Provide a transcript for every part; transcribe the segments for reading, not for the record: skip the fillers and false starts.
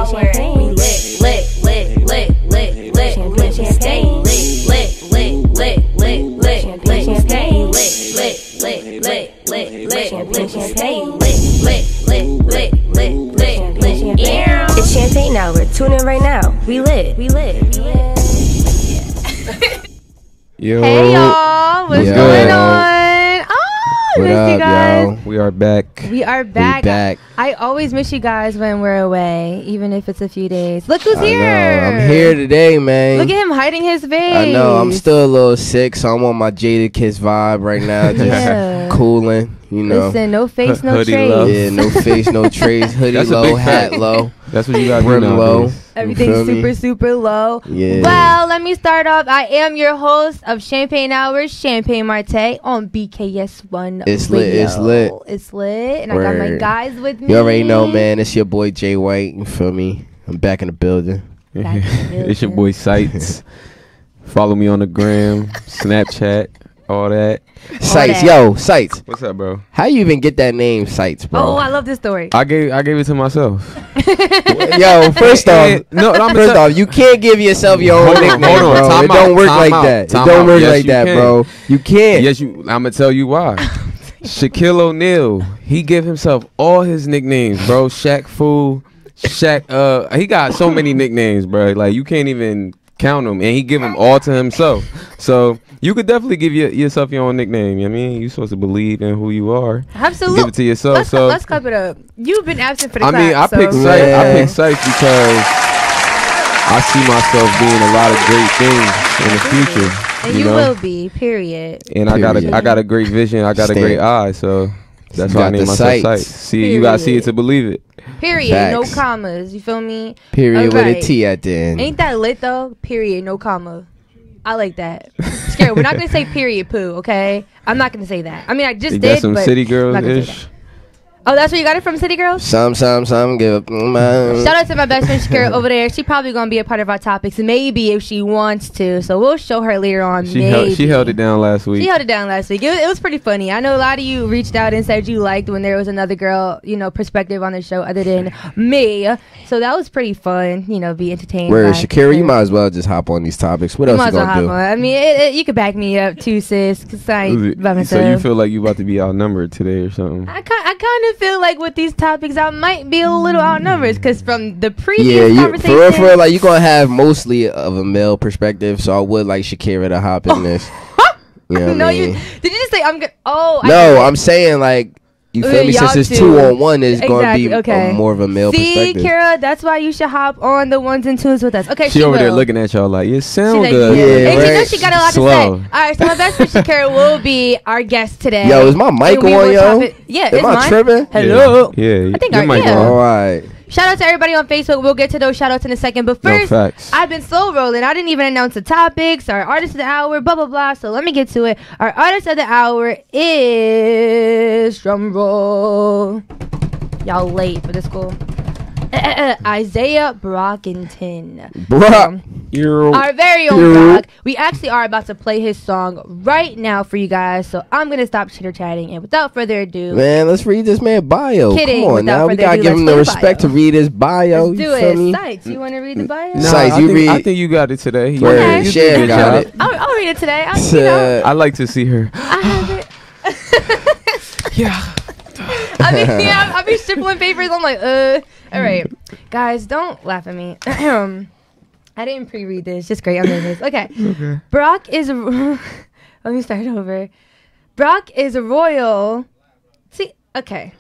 champagne. We lit, lit, lit, lit, lit, lit, lit, champagne. Lit, lit, lit, lit, lit, lit, lit, champagne. Lit, lit, lit, lit, lit, lit, champagne. Lit, lit, lit, lit, lit, lit, lit, yeah. It's Champagne Hour. Tune in right now. We lit, we lit, we lit. Yo. Hey y'all, what's going on? What miss up, you guys. y'all? We are back. We are back. We back. I always miss you guys when we're away, even if it's a few days. Look who's here. I'm here today, man. Look at him hiding his face. I know. I'm still a little sick, so I'm on my Jada Kiss vibe right now. Just cooling, you know. Listen, no face, no Hoodie trace. low. Yeah, no face, no trace. Hoodie low, hat low. That's what you got to do Brim now. low. Everything's super, super low. Yeah. Well, let me start off. I am your host of Champagne Hours, Champagne Marte on BKS1 It's Radio. lit, it's lit. It's lit, and Word. I got my guys with me. You already know, man. It's your boy Jay White. You feel me? I'm back in the building. It's your boy Sights. Follow me on the gram, Snapchat, all that. Sights, yo, Sights. What's up, bro? How you even get that name, Sights, bro? Oh, I love this story. I gave it to myself. Yo, first off, first off, you can't give yourself your own nickname, bro. It don't work like that. It don't work like that, bro. You can't. Yes, I'm gonna tell you why. Shaquille O'Neal, he give himself all his nicknames, bro. Shaq Fu, Shaq. He got so many nicknames, bro. Like you can't even count them, and he give them all to himself. So you could definitely give yourself your own nickname. You know what I mean, you're supposed to believe in who you are. Absolutely. Give it to yourself. Let's clap it up. You've been absent for the I clap. mean, I picked Sight. Yeah. I picked Sight because I see myself being a lot of great things in the future. And you will be, period. And I got a great vision. I got a great eye. So that's why I named myself Sight. See, you gotta see it to believe it. Period. Facts. No commas. You feel me? Period with a T at the end. Ain't that lit though? Period. No comma. I like that. Scary. We're not gonna say period poo. Okay. I'm not gonna say that. I mean, I just You did. got some but city I'm not gonna say girls ish. that. Oh, that's where you got it from, City Girls? Some, give up. Shout out to my best friend Shakira over there. She probably gonna be a part of our topics, maybe if she wants to. So we'll show her later on. She held it down last week. She held it down last week. It was pretty funny. I know a lot of you reached out and said you liked when there was another girl, perspective on the show other than me. So that was pretty fun. Be entertained. Where Shakira, you might as well just hop on these topics. What else you gonna do? I mean, you could back me up too, sis. Cause I ain't by myself. So you feel like you about to be outnumbered today or something? I kind of feel like with these topics I might be a little outnumbered because from the previous conversation, for real, like you gonna have mostly of a male perspective, so I would like Shakira to hop in this. You know what I mean? Did you just say I'm good? Oh, no, I'm saying like you feel me? Since it's 2-on-1, it's gonna be more of a male perspective. See, Kira, that's why you should hop on the ones and twos with us. Okay, she over there looking at y'all like it sound like, good. Yeah, and she knows she got a lot to say. All right, so my best friend Shakira will be our guest today. Yo, is my mic on, yo? Yeah, am I tripping? Hello. Yeah, I think your mic on. All right. Shout out to everybody on Facebook. We'll get to those shout outs in a second. But first, I've been slow rolling. I didn't even announce the topics, our artist of the hour, blah, blah, blah. So let me get to it. Our artist of the hour is, drum roll. Y'all late for this school. Isaiah Brockington. Our very own Brock. We actually are about to play his song right now for you guys. So I'm going to stop chitter-chatting. And without further ado. Man, let's read this man bio. Kidding. Come on now. We got to give him the respect to read his bio. Let's do it. Sights, you want to read the bio? No, I think you got it today. Okay. Share got it. I'll read it today. I like to see her. I have it. Yeah. I'll be stippling papers. I'm like, all right. Guys, don't laugh at me. I didn't pre-read this. Just great. I'm nervous. Okay. Brock is... Let me start over. Brock is Royal... See, okay.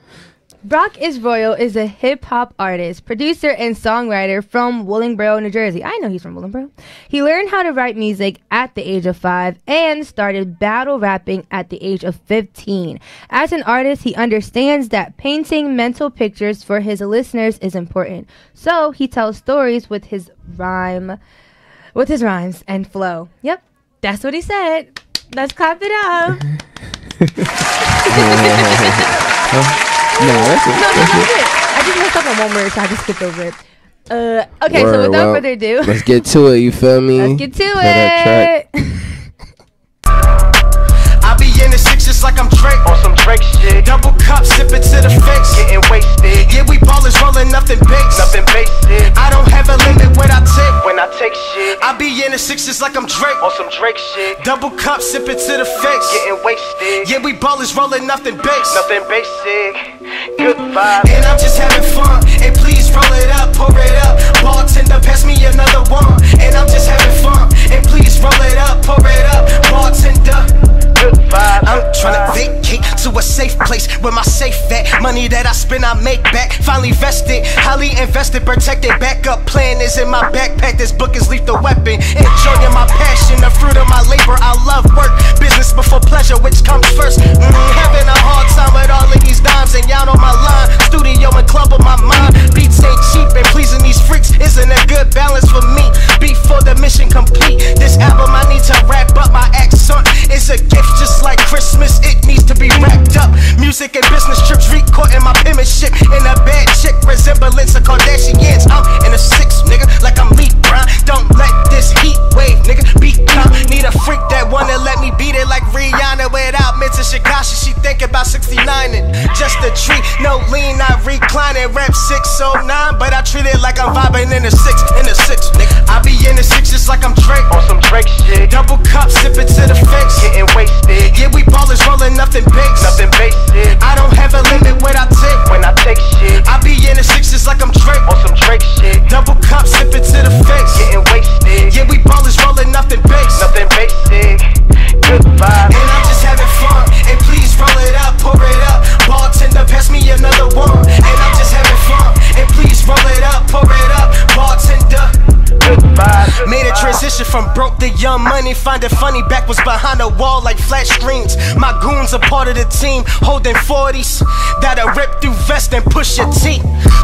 Brock is Royal is a hip-hop artist, producer, and songwriter from Willingboro, New Jersey. I know he's from Willingboro. He learned how to write music at the age of 5 and started battle rapping at the age of 15. As an artist, he understands that painting mental pictures for his listeners is important. So he tells stories with his rhymes and flow. Yep, that's what he said. Let's clap it up. No, that's it. No. I just messed up on one word, so I just skipped over it. Okay, so without further ado, let's get to it. You feel me? Let's get to it. I be in the six just like I'm Drake on some Drake. Drake shit. Double cup, sipping to the face. Getting wasted. Yeah, we ballers rolling nothing bakes. Nothing basic. I don't have a limit when I take. When I take shit. I be in the sixes like I'm Drake. On some Drake shit. Double cup, sipping to the face. Getting wasted. Yeah, we ballers rolling nothing base. Nothing basic. Good vibe. And I'm just having fun. And please roll it up, pour it up. Bartender, pass me another one. And I'm just having fun. And please roll it up, pour it up. Bartender. Good vibe. I'm tryna vacate to a safe place where my safe at. Money that I spend, I make back. Finally vested, highly invested, protected. Backup plan is in my backpack. This book is lethal weapon. Enjoying my passion, the fruit of my labor. I love work, business before pleasure, which comes first. Having a hard time with all of these dimes and y'all on my line. Studio and club on my mind. Beats ain't cheap and pleasing these freaks isn't a good balance for me. Before the mission complete, this album I need to wrap up my accent. It's a gift just like Christmas, it needs to be wrapped up. Music and business trips, recording my penmanship in a bad chick resemblance of Kardashians. I'm in a six, nigga, like I'm Lee Brown. Don't let this heat wave, nigga, be calm. Need a freak that wanna let me beat it like Rihanna without Mr. Shikashi. She think about 69 and just a treat. No lean, not reclining. Rap 609, but I treat it like I'm vibing in the six, nigga. I be in the six just like I'm Drake. On some Drake shit. Double cup, sipping to the face. Getting wasted. Yeah, we ballers rolling nothing bakes. Nothing basic. I don't have a limit when I take. When I take shit. I be in the six just like I'm Drake. On some Drake shit. Double cup, sipping to the face. Getting wasted. Yeah, we ballers rolling nothing bakes. Nothing basic. Good vibe. And I'm just having fun. And please roll it up, pour it up. Bartender, pass me another one. And I'm just having fun. And please roll it up, pour it up. Bartender. Good vibe. Made a transition from broke to young money. Find it funny, back was behind the wall like flat screens. My goons are part of the team, holding 40s. That'll rip through vest and push your teeth.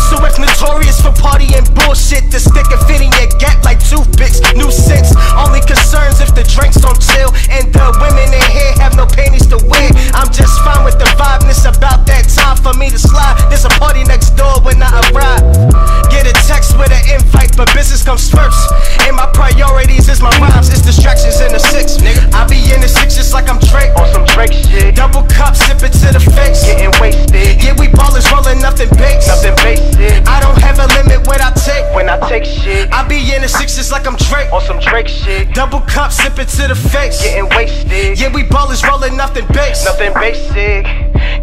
So it's notorious for party and bullshit. To stick a fit in your gap like toothpicks. New sense, only concerns if the drinks don't chill. And the women in here have no panties to wear. I'm just fine with the vibe, and it's about that time for me to slide. There's a party next door when I arrive. Get a text with an invite, but business comes first. And my priorities is my rhymes, it's distractions in the six, nigga. I be in the six just like I'm Drake. On some Drake shit. Double cup, sipping to the face. Getting wasted. Yeah, we ballers rolling nothing bakes. Nothing basic. I don't have a limit when I take. When I take shit. I be in the six just like I'm Drake. On some Drake shit. Double cup, sipping to the face. Getting wasted. Yeah, we ballers rolling nothing bakes. Nothing basic.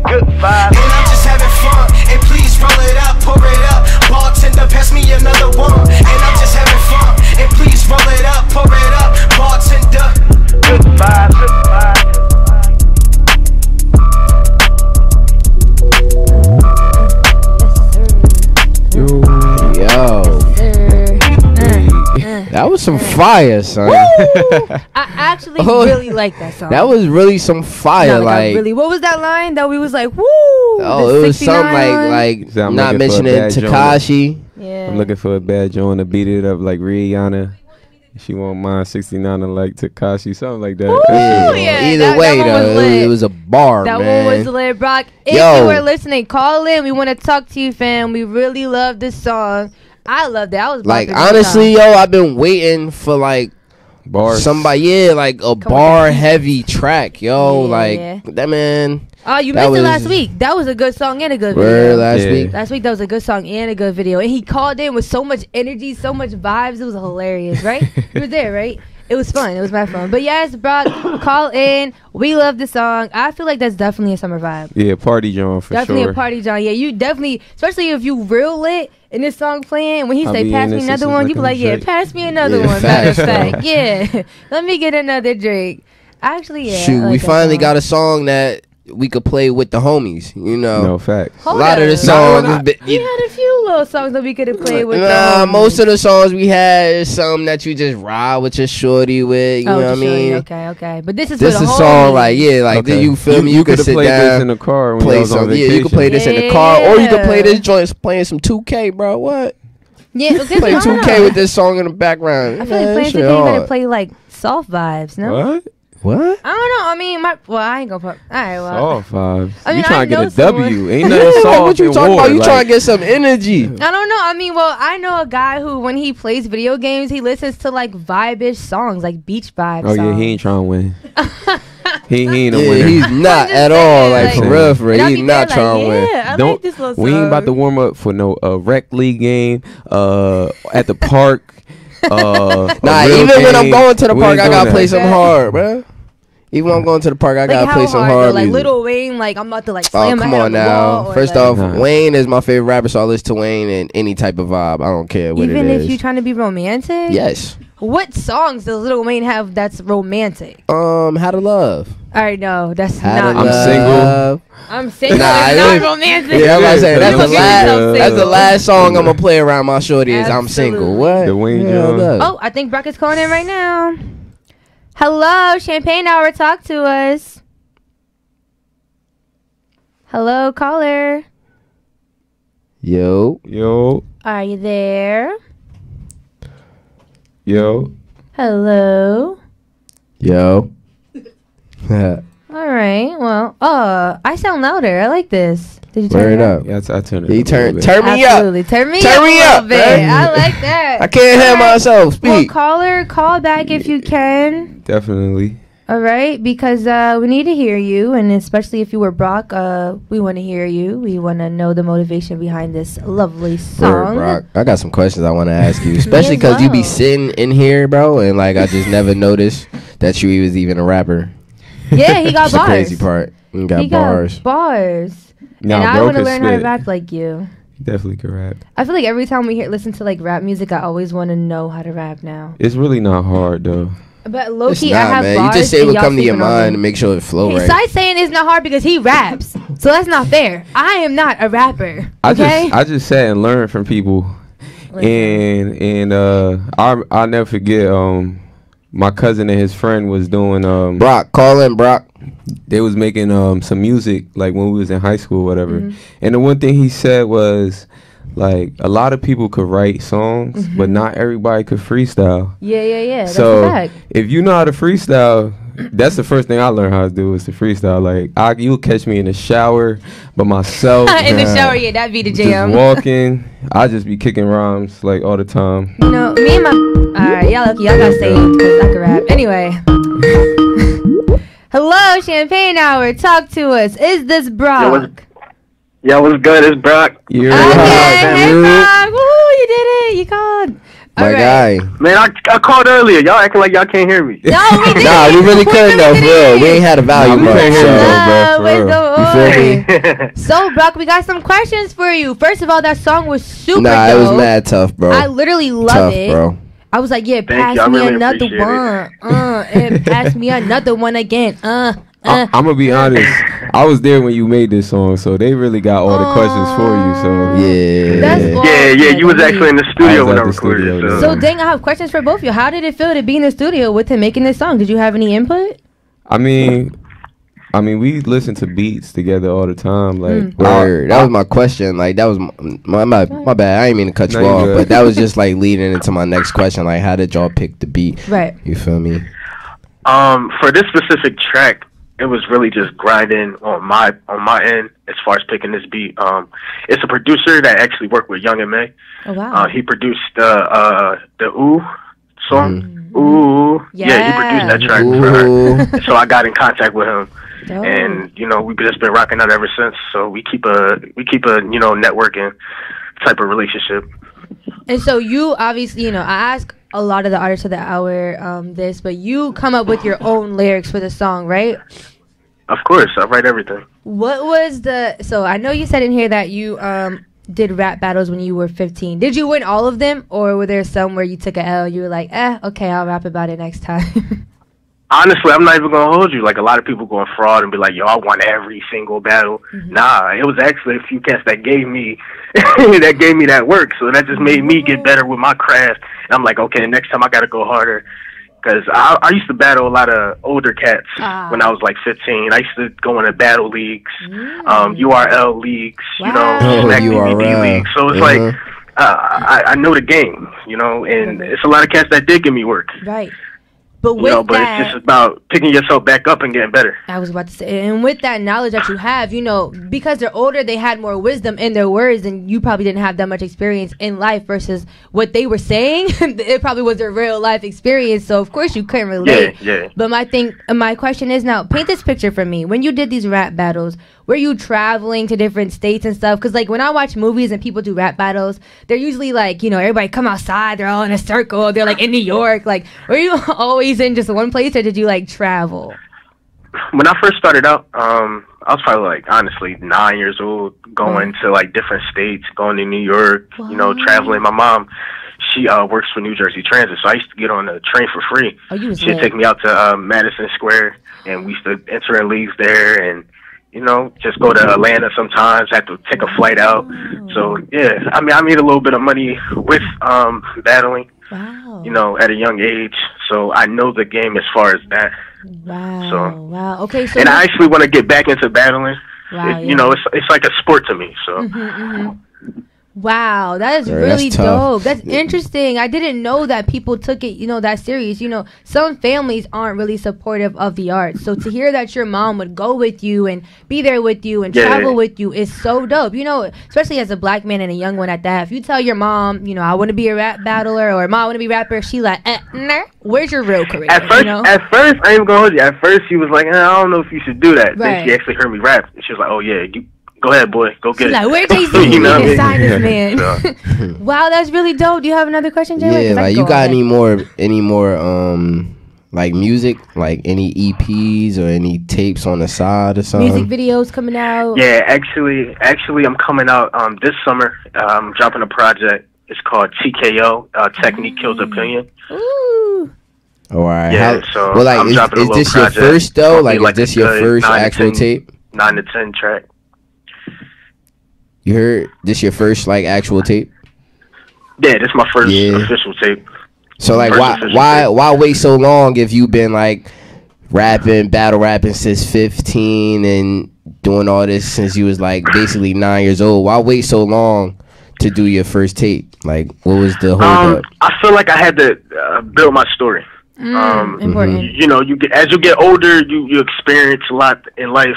Good vibe. And I'm just having fun. And please roll it up, pour it up. Bartender, pass me another one. And I'm just having fun. And please roll it up, pour it up. Bartender. Good vibe, good vibe. Yo. That was some fire, son. I actually really like that song. That was really some fire. No, like really, what was that line that we was like, woo? Oh, it was something like I'm not mentioning Tekashi. Yeah. I'm looking for a bad joint to beat it up like Rihanna. She won't mind 69 like Tekashi, something like that. Ooh, yeah, Either way, though, it was a bar, that man. one was lit, Brock. If you were listening, call in. We want to talk to you, fam. We really love this song. I loved it. I was like, honestly, I've been waiting for like bars. Somebody, like a bar heavy track, like that, man. Oh, you missed it last week. That was a good song and a good video. Last week, that was a good song and a good video. And he called in with so much energy, so much vibes. It was hilarious, right? You were there, right? It was fun. It was my fun. But yes, Brock, call in. We love the song. I feel like that's definitely a summer vibe. Yeah, party joint for definitely sure. A party joint. Yeah, you definitely, especially if you real lit and this song playing. When he say pass me another one, you be like, yeah, pass me another one. Matter of fact, yeah, let me get another drink. Actually, yeah. Shoot, we finally got a song that we could play with the homies, you know. No facts. A lot of the songs we had a few little songs that we could have played with. Most of the songs we had is something that you just ride with your shorty with. You know what I mean? Okay. But this is a song like you feel me? You could sit play down, this in the car. When play some. Yeah, you could play this in the car, or you could play this joint playing some 2K, bro. What? Yeah, play 2K with this song in the background. I feel like playing 2K, you better play like soft vibes. No. What? I don't know. I mean, I ain't gonna put. All right, well. Soft vibes. I mean, you trying to get a W? Ain't nothing soft. What you talking about? You trying to get some energy? I don't know. I mean, well, I know a guy who, when he plays video games, he listens to like vibe-ish songs, like beach vibes. Oh yeah, he ain't trying to win. He ain't a Yeah, winner. he's not just at all. saying, Like, like- for real, for And real. I'll He's be not there trying to win. Yeah, I Don't. like this little We ain't about to song. warm up for no rec league game. At the park. Nah, even when I'm going to the park, I gotta play some Okay. hard, bro. Even when I'm going to the park, I gotta Like play how some hard hard though? Like music. Lil Wayne, like I'm about to like Oh, slam my come head on on the now. wall. Or, First like, off, Nah. Wayne is my favorite rapper, so I listen to Wayne in any type of vibe. I don't care what even it if is. you're trying to be romantic. Yes. What songs does Lil Wayne have that's romantic? How to Love. All right, no, that's How not. to I'm Love. single. I'm single. Nah, It's it not is- romantic. Yeah, I'm about to say that's You the look at yourself last. That's the single. last song I'm gonna play around my shorty. Is I'm single. Absolutely. What? The Wayne Yeah, Jones. look. Oh, I think Brock is calling in right now. Hello, Champagne Hour. Talk to us. Hello, caller. Yo. Are you there? Yo. Yo. All right. Well, I sound louder. I like this. Did you turn Word it up? up. Yeah, I turn it. He up a little bit. turn me up. Absolutely. Turn me Turn up me a up, little bit. man. I like that. I can't hear All right. myself Well, speak. caller, call back if you can. Definitely. All right, because we need to hear you, and especially if you were Brock, we want to hear you. We want to know the motivation behind this lovely Word, song. Brock. I got some questions I want to ask you, especially as because you be well. sitting in here, bro, and like I just never noticed that you was even a rapper. Yeah, he got That's the bars. crazy part. You got He bars. got bars. Nah, and I bro want to can learn how to spit. rap like you. Definitely could rap. I feel like every time we listen to like rap music, I always want to know how to rap now. It's really not hard though. But low It's key, not, I have man. bars. You just say and what y'all come to your sleeping on mind me. and make sure it flow right. Besides saying it's not hard because he raps, so that's not fair. I am not a rapper. I Okay. just sat and learned from people, and I'll never forget. My cousin and his friend was doing Brock, call in, Brock. they was making some music like when we was in high school or whatever. Mm-hmm. And the one thing he said was like a lot of people could write songs, but not everybody could freestyle. Yeah. That's a So fact. if you know how to freestyle, that's the first thing I learned how to do is to freestyle. Like you'll catch me in the shower by myself, In the shower, yeah, that'd be the just jam. walking. I just be kicking rhymes like all the time. You know, me and my. Alright, y'all lucky. Y'all got saved because I can rap. Anyway. Hello, Champagne Hour. Talk to us. Is this Brock? Yo, what's good? It's Brock. Okay, hey, Brock. Woo, you did it. You called. My All right. guy. Man, I called earlier. Y'all acting like y'all can't hear me. No, we did. Nah, we really couldn't though, for real. We ain't had a value Nah, we much. can't hear So. you, bro. What's for going You feel on? me? So, Brock, we got some questions for you. First of all, that song was super Nah, it dope. was mad tough, bro. I literally love Tough, it. bro. I was like, yeah, Thank pass you. I me really another appreciate it. one. And pass me another one again. I'm gonna be honest. I was there when you made this song, so they really got all the questions for you. So Yeah. That's all. Yeah, you was actually in the studio I was when at I the recorded studio, it. yeah. So, dang, I have questions for both of you. How did it feel to be in the studio with him making this song? Did you have any input? I mean, we listen to beats together all the time. Like, Word. That was my question. Like that was my bad. I didn't mean to cut you No, you off, good. but that was just like leading into my next question. Like, how did y'all pick the beat? Right. You feel me? For this specific track, it was really just grinding on my end as far as picking this beat. It's a producer that actually worked with Young and May. Oh, wow. He produced the Ooh song. Ooh, yeah, he produced that track for her. Ooh. So I got in contact with him. Dope. And we've just been rocking out ever since. So we keep a networking type of relationship. And so you obviously, I ask a lot of the artists of the hour this, but you come up with your own lyrics for the song, right? Of course, I write everything. What was so I know you said in here that you did rap battles when you were 15. Did you win all of them, or were there some where you took a L, you were like, okay, I'll rap about it next time? Honestly, I'm not even gonna hold you. Like a lot of people going fraud and be like, "Yo, I won every single battle." Nah, it was actually a few cats that gave me that work. So that just made me get better with my craft. And I'm like, okay, next time I gotta go harder. Because I used to battle a lot of older cats when I was like 15. I used to go into battle leagues, URL leagues, Wow. Smack URL. DVD leagues. So it's like I know the game, and it's a lot of cats that did give me work. Right. But with but that, it's just about picking yourself back up and getting better. I was about to say, and with that knowledge that you have, because they're older, they had more wisdom in their words, and you probably didn't have that much experience in life versus what they were saying. It probably was their real life experience, so of course you couldn't relate. Yeah. But my question is now, paint this picture for me. When you did these rap battles, were you traveling to different states and stuff? Because, like, when I watch movies and people do rap battles, they're usually, like, everybody come outside. They're all in a circle. They're, like, in New York. Like, were you always in just one place, or did you, like, travel? When I first started out, I was probably, like, honestly, 9 years old, going to, like, different states, going to New York, traveling. My mom, she works for New Jersey Transit, so I used to get on the train for free. She'd take me out to Madison Square, and we used to enter in leagues there, and just go to Atlanta sometimes, have to take a flight out. So, yeah, I made a little bit of money with battling, at a young age. So I know the game as far as that. Wow. Okay, so... And I actually want to get back into battling. Wow, it's like a sport to me, so... Wow, that is really dope. That's interesting. I didn't know that people took it, that serious. Some families aren't really supportive of the arts. So to hear that your mom would go with you and be there with you and travel with you is so dope. Especially as a black man and a young one at that. If you tell your mom, I want to be a rap battler, or mom, I want to be a rapper, she like, nah, where's your real career? At first, I ain't gonna hold you. At first, she was like, I don't know if you should do that. Then she actually heard me rap, and she was like, oh yeah, go ahead, boy. Go get it. Like, where Jay-Z? Sign this man. Wow, that's really dope. Do you have another question, Jay? Yeah, like, you got any more like music, like any EPs or any tapes on the side or something? Music videos coming out? Yeah, actually, I'm coming out this summer. I'm dropping a project. It's called TKO, Technique Kills Opinion. Ooh. All right. Yeah, is this your first though? Like, is this your first actual tape? 9 to 10 track. You heard this your first like actual tape? Yeah, this is my first official tape. So like, why wait so long if you've been like battle rapping since 15 and doing all this since you was like basically 9 years old? Why wait so long to do your first tape? Like, what was the hold up? I feel like I had to build my story. Important. As you get older, you experience a lot in life,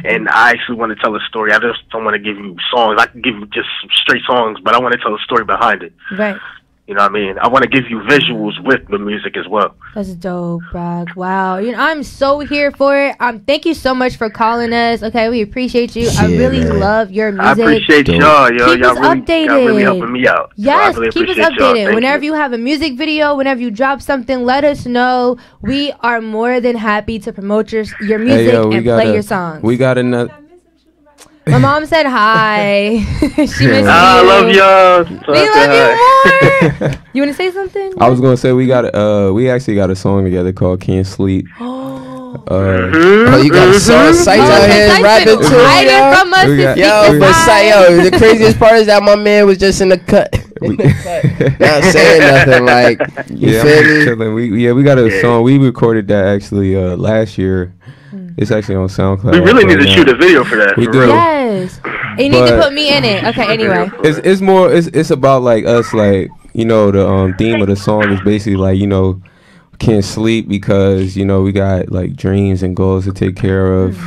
and I actually want to tell a story. I just don't want to give you songs. I can give you just straight songs, but I want to tell a story behind it. Right. You know what I mean? I want to give you visuals with the music as well. That's dope, Brock. Wow. I'm so here for it. Thank you so much for calling us. Okay, we appreciate you. I really love your music. I appreciate y'all. Keep us updated. Y'all really helping me out. Yes, so keep us updated. Whenever you have a music video, whenever you drop something, let us know. We are more than happy to promote your music and play your songs. We got another... My mom said hi. She missed you. I love y'all. We love you more. You want to say something? I was gonna say we actually got a song together called "Can't Sleep." Oh, you got some sites out here rapping too. Hiding from us. The craziest part is that my man was just in the cut. Not saying nothing. Like, you feel me? We got a song. We recorded that actually last year. It's actually on SoundCloud. We really need to shoot a video for that. We do. Yes. You need to put me in it. Okay. Anyway. It's more. It's about like us. Like, the theme of the song is basically like can't sleep because we got like dreams and goals to take care of.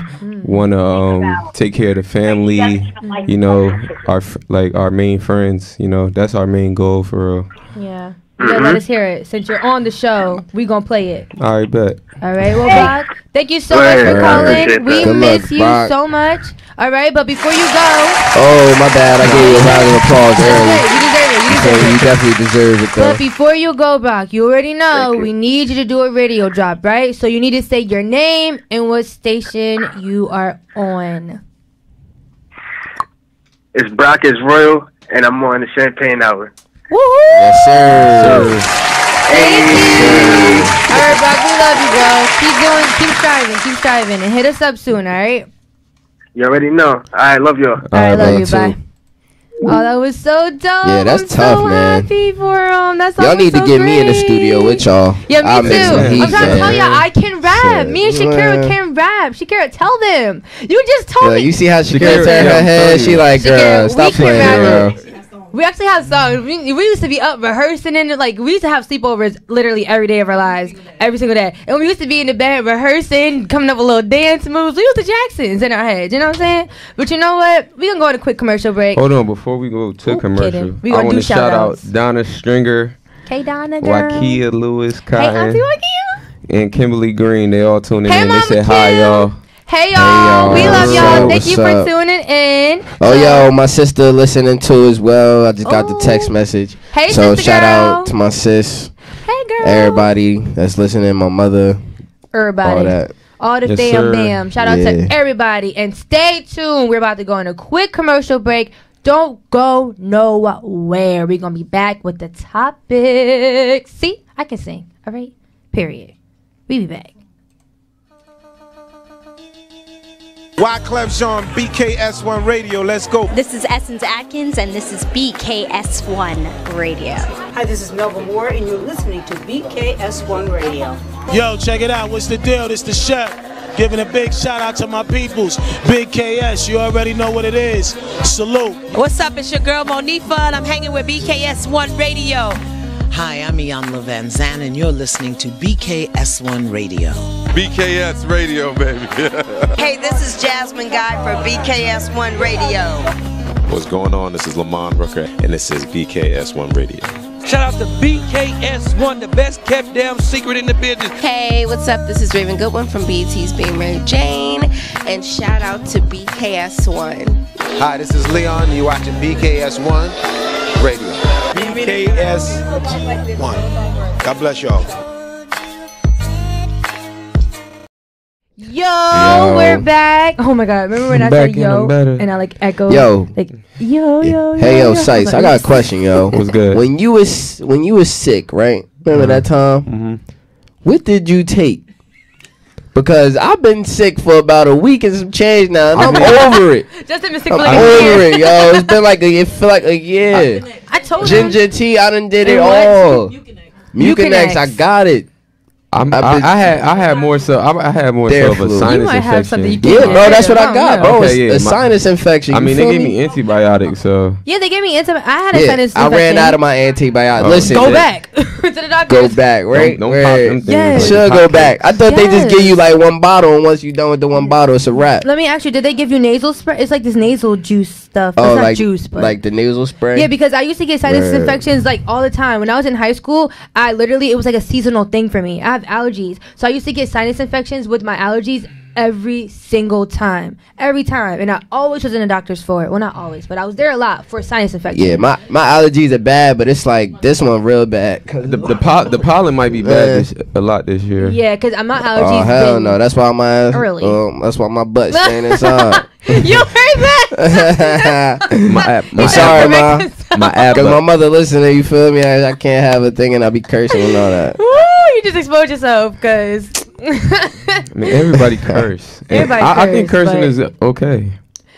Want to take care of the family. Our main friends. That's our main goal for real. Yeah. Let us hear it. Since you're on the show, we gonna play it. All right, bet. All right, well, Brock, thank you so much for calling. We miss you so much. All right, but before you go... Oh, my bad. I gave you a round of applause early. You definitely deserve it, though. But before you go, Brock, you already know we need you to do a radio drop, right? So you need to say your name and what station you are on. It's Brock is Royal, and I'm on the Champagne Hour. Woohoo! Yes, sir. Thank you. All right, Brock, we love you, bro. Keep striving, and hit us up soon, all right? You already know. All right, love y'all. All right, love you. Bye. Oh, that was so dope. Yeah, that's tough, so man. Happy for him. That's y'all need to get me in the studio with y'all. Yeah, me too. I'm trying to tell y'all, I can rap. Me and Shakira can rap. Shakira, tell them. You just told me. You see how Shakira turned her head? She like, girl, stop playing, girl. We actually have songs. We used to be up rehearsing and like we used to have sleepovers literally every day of our lives, every single day. And we used to be in the bed rehearsing, coming up with little dance moves. We used the Jacksons in our heads. You know what I'm saying? But you know what? We gonna go on a quick commercial break. Hold on, before we go to commercial, We I gonna want do to shout out shout-outs. Donna Stringer, Hey Donna, girl. Wakia Lewis, Hey Cotton, Auntie Wakia. and Kimberly Green. They all tuning Hey, in. Mama They said hi, Kim. y'all. Hey y'all, y'all. we love What's y'all. up? Thank you What's for up? tuning in. Oh, yo, my sister listening too as well. I just got the Oh. text message. Hey, so sister shout girl. out to my sis, Hey girl. everybody that's listening, my mother, Everybody. all that. All the Yes, damn sir. bam. Shout out Yeah. to everybody. And stay tuned. We're about to go on a quick commercial break. Don't go nowhere. We're going to be back with the topic. See? I can sing. All right? Period. We be back. Wyclef Jean, BKS1 Radio, let's go. This is Essence Atkins, and this is BKS1 Radio. Hi, this is Melba Moore, and you're listening to BKS1 Radio. Yo, check it out. What's the deal? This the chef. Giving a big shout out to my peoples. Big KS, you already know what it is. Salute. What's up? It's your girl Monifa, and I'm hanging with BKS1 Radio. Hi, I'm Iyanla Van Zandt, and you're listening to BKS1 Radio. BKS Radio, baby. Hey, this is Jasmine Guy for BKS1 Radio. What's going on? This is Lamont Rooker, and this is BKS1 Radio. Shout out to BKS1, the best kept damn secret in the business. Hey, what's up? This is Raven Goodwin from BET's Being Mary Jane. And shout out to BKS1. Hi, this is Leon. You're watching BKS1 Radio. BKS1. God bless y'all. Yo, we're back. Oh my God. Remember when I said yo and I like echoed? Yo. Like, yo. Hey, yo, Sice, I got a question, yo. What's good? When you was sick, right? Remember that time? Mm-hmm. What did you take? Because I've been sick for about a week and some change now, and I'm over it. Just been sick I'm for like a year. over it, yo. It's been like it feel like a year. I told you. Ginger tea, I done did it And what? all. Mucinex. Mucinex, I got it. I had more so of a flu. sinus You might have infection. something you Yeah, can't bro, get that's rid what of. I got, know. bro. Okay, It's yeah, a sinus infection. I you mean, they feel gave me antibiotics, so Yeah, they gave me I had a Yeah, sinus I infection. ran out of my antibiotics. Oh. Listen, Go man, back to the doctor. Go back, right? don't Right. pop them things. Yes. like Should go hotcakes. back. I thought they just Yes. give you like one bottle, and once you're done with the one bottle, it's a wrap. Let me ask you, did they give you nasal spray? It's like this nasal juice stuff. Oh, It's not like juice, but like the nasal spray. yeah, because I used to get sinus Word. infections like all the time. When I was in high school, it was like a seasonal thing for me. I have allergies. So I used to get sinus infections with my allergies every single time. Every time. And I always was in the doctors for it. Well, not always, but I was there a lot for sinus infections. Yeah, my allergies are bad, but it's like this one real bad. The pollen might be bad a lot this year. Yeah, because my allergies. Oh hell been no! That's why my ass. early. That's why my butt staying inside. You heard that? I'm sorry, ma. My ab. Because my mother listening, you feel me? I can't have a thing and I be cursing and all that. Woo, you just exposed yourself, because. I mean, everybody curse. And Everybody I think curse, cursing but- is okay.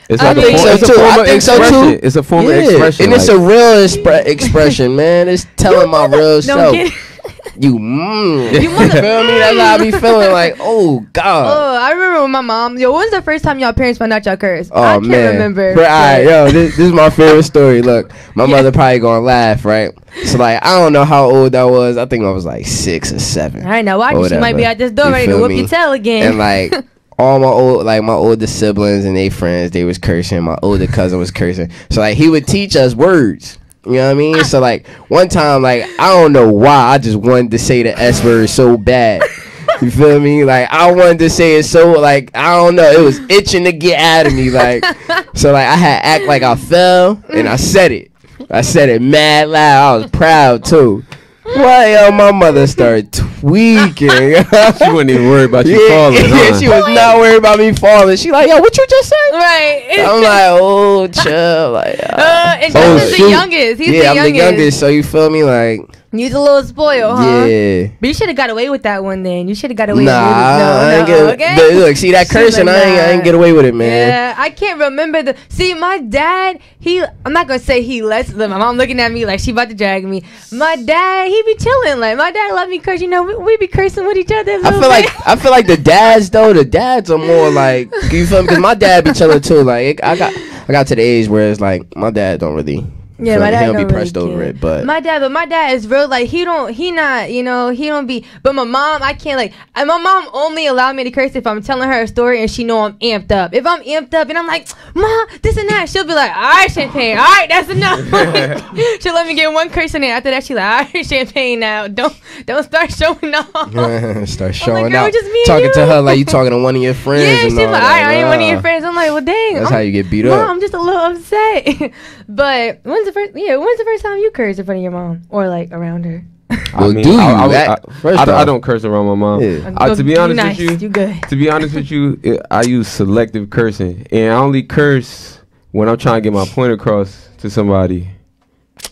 It's I like think so it's a too. form I of think so too. expression. It's a form of expression. And it's a real expression, man. It's telling my real No self. kidding. You feel me? That's how I be feeling like, oh God. Oh, I remember when my mom. When's the first time y'all parents found out y'all cursed? Oh I can't man, remember. But, all right, yo, this is my favorite story. Look, my mother probably gonna laugh, right? So like, I don't know how old I was. I think I was like 6 or 7. I know. Watch, she might be at this door You ready to feel whoop me? your tail again. And like all my older siblings and their friends, they was cursing. My older cousin was cursing. So like, he would teach us words. You know what I mean? So like, one time, like, I don't know why, I just wanted to say the S word so bad. You feel me? Like, I wanted to say it so, like, I don't know, it was itching to get out of me. Like, so like, I had to act like I fell, and I said it. I said it mad loud. I was proud too. Why, yo, my mother started tweaking. She wasn't even worried about you falling. Yeah, she was not worried about me falling. She like, yo, what you just said? Right. I'm like, oh, chill. Like, and Justin's the shoot. youngest. He's yeah, the I'm the youngest, so you feel me? Like, You's a little spoiled, huh? yeah. But you should have got away with that one then. You should have got away Nah, with it. I ain't get. Look, see that cursing? I ain't get away with it, man. Yeah, I can't remember my dad, I'm not gonna say he lets them. My mom looking at me like she about to drag me. My dad, he be chilling. Like, my dad let me curse. You know, we be cursing with each other. I feel like the dads are more like, you feel me? Because my dad be chilling too. Like, I got to the age where it's like my dad don't really Yeah, my dad he'll be don't pressed really over care. it, but my dad is real, like, he don't be, but my mom, I can't, like, and my mom only allowed me to curse if I'm telling her a story and she know I'm amped up. If I'm amped up and I'm like, Ma, this and that, she'll be like, all right, Champagne, all right, that's enough. She'll let me get one curse in there. After that, she's like, all right, Champagne, now don't start showing off. Start showing girl, out, just me and talking you. to her like you talking to one of your friends. Yeah, and she's all like, that. I ain't one of your friends. I'm like, well, dang. That's how you get beat Mom, up. I'm just a little upset. But when's the first time you cursed in front of your mom or like around her? Well, I don't curse around my mom. Yeah. To be honest with you, you good. To be honest with you, I use selective cursing, and I only curse when I'm trying to get my point across to somebody.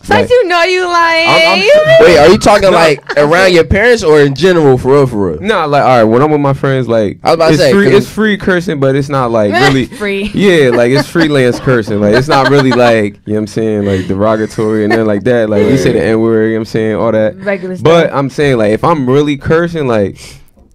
Since you know you lying. Wait, are you talking like around your parents or in general, for real? No, like, all right, when I'm with my friends, like, I was about to say, it's free cursing, but it's not like really free. Yeah, like, it's freelance cursing. Like, it's not really like, you know what I'm saying, like derogatory and then like that. Like, you say the N-word, you know what I'm saying, all that. Regular stuff. But I'm saying, like, if I'm really cursing, like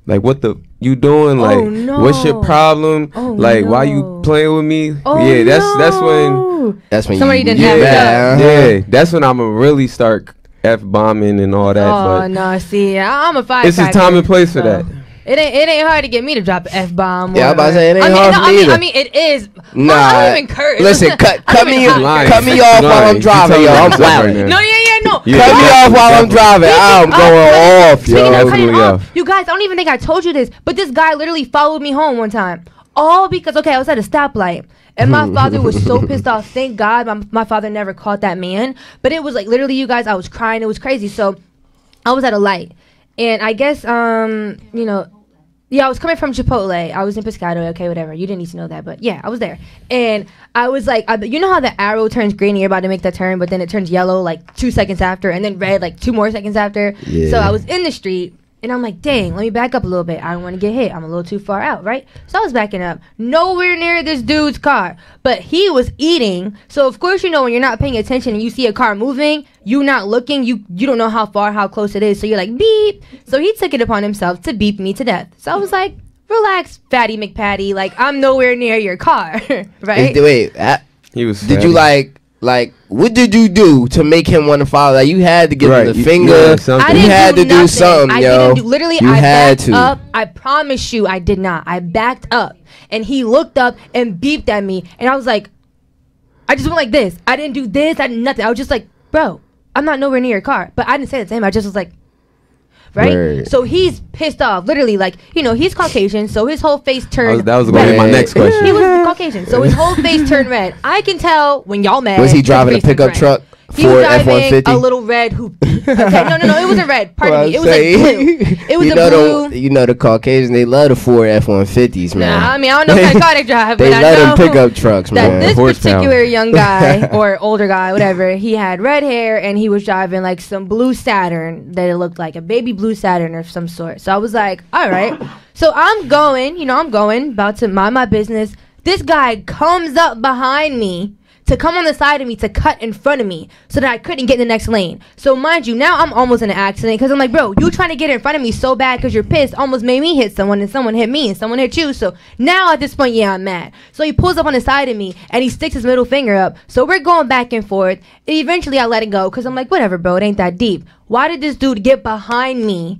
what the you doing? Like, what's your problem? Like, why you playing with me? Yeah, that's when somebody you didn't have that. Yeah, that's when I'ma really start F-bombing and all that. Oh but no, see, I'm a firecracker. it's a time and place for that. It ain't hard to get me to drop an F-bomb. Yeah, I'm about to say it ain't hard for me either. I mean, it is. Nah, I don't even curse. Listen, cut me off while I'm driving, yo. I'm wilding. No. Cut me off while I'm driving. I'm going off, yo. You guys, I don't even think I told you this, but this guy literally followed me home one time. All because, I was at a stoplight. And my father was so pissed off. Thank God my father never caught that man. But it was like, literally, you guys, I was crying. It was crazy. So I was at a light. And I guess, I was coming from Chipotle. I was in Piscataway. Okay, whatever. You didn't need to know that. But yeah, I was there. And I was like, you know how the arrow turns green and you're about to make that turn, but then it turns yellow like 2 seconds after, and then red like 2 more seconds after. Yeah. So I was in the street. And I'm like, dang, let me back up a little bit. I don't want to get hit. I'm a little too far out, right? So I was backing up. Nowhere near this dude's car. But he was eating. So, of course, when you're not paying attention and you see a car moving, you not looking, you don't know how close it is. So you're like, beep. So he took it upon himself to beep me to death. So I was like, relax, Fatty McPatty. Like, I'm nowhere near your car, right? He was did you like, what did you do to make him want to follow? Like, you had to give him the finger. You had to do something, yo. I backed up. I promise you, I did not. I backed up, and he looked up and beeped at me, and I was like, I just went like this. I didn't do this. I did nothing. I was just like, bro, I'm not nowhere near your car. But I didn't say that to him. I just was like, right? Word. So he's pissed off. Literally, like, he's Caucasian, so his whole face turned that was going to be my next question. He was Caucasian, so his whole face turned red. I can tell when y'all mad. Was he driving a pickup truck? He was driving a little red hoop. Okay, no, it wasn't red. Pardon me. It was like blue. It was blue. The Caucasians, they love the Ford F-150s, man. Nah, I mean, I don't know if I car they drive, but I know they love them pickup trucks, man. That this particular young guy or older guy, whatever, he had red hair and he was driving like some blue Saturn that it looked like a baby blue Saturn of some sort. So I was like, all right. So I'm going, about to mind my business. This guy comes up behind me to come on the side of me to cut in front of me so that I couldn't get in the next lane. So mind you, now I'm almost in an accident because I'm like, bro, you trying to get in front of me so bad because you're pissed almost made me hit someone and someone hit me and someone hit you. So now at this point, yeah, I'm mad. So he pulls up on the side of me and he sticks his middle finger up. So we're going back and forth. And eventually I let it go because I'm like, whatever, bro, it ain't that deep. Why did this dude get behind me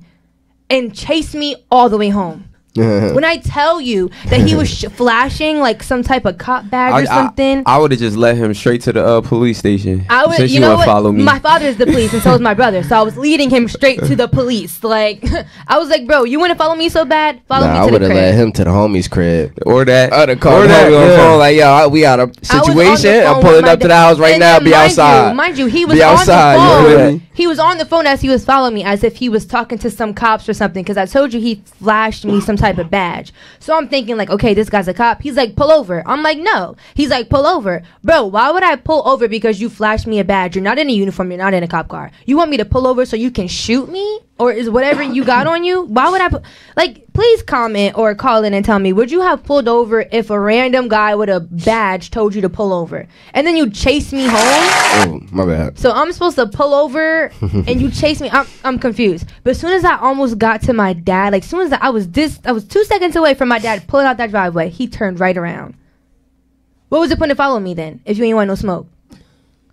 and chase me all the way home? When I tell you that he was flashing like some type of cop badge or something, I would have just let him straight to the police station. I would, since you know what? Follow me. My father is the police, and so is my brother. So I was leading him straight to the police. Like, I was like, bro, you want to follow me so bad? Follow me to the crib. I would have led him to the homie's crib or that. The car. Or that. On the phone, like, yo, we got a situation. I'm pulling up to the house right now. Be outside. Mind you, he was on the phone. He was on the phone as he was following me, as if he was talking to some cops or something. Because I told you he flashed me some type of badge. So I'm thinking like, okay, this guy's a cop. He's like, pull over. I'm like, no. He's like, pull over. Bro, why would I pull over because you flashed me a badge? You're not in a uniform. You're not in a cop car. You want me to pull over so you can shoot me? Or is whatever you got on you? Why would I please comment or call in and tell me, would you have pulled over if a random guy with a badge told you to pull over? And then you chase me home? Oh, my bad. So I'm supposed to pull over and you chase me? I'm confused. But as soon as I almost got to my dad, like as soon as I was 2 seconds away from my dad pulling out that driveway, he turned right around. What was the point of following me then if you ain't want no smoke?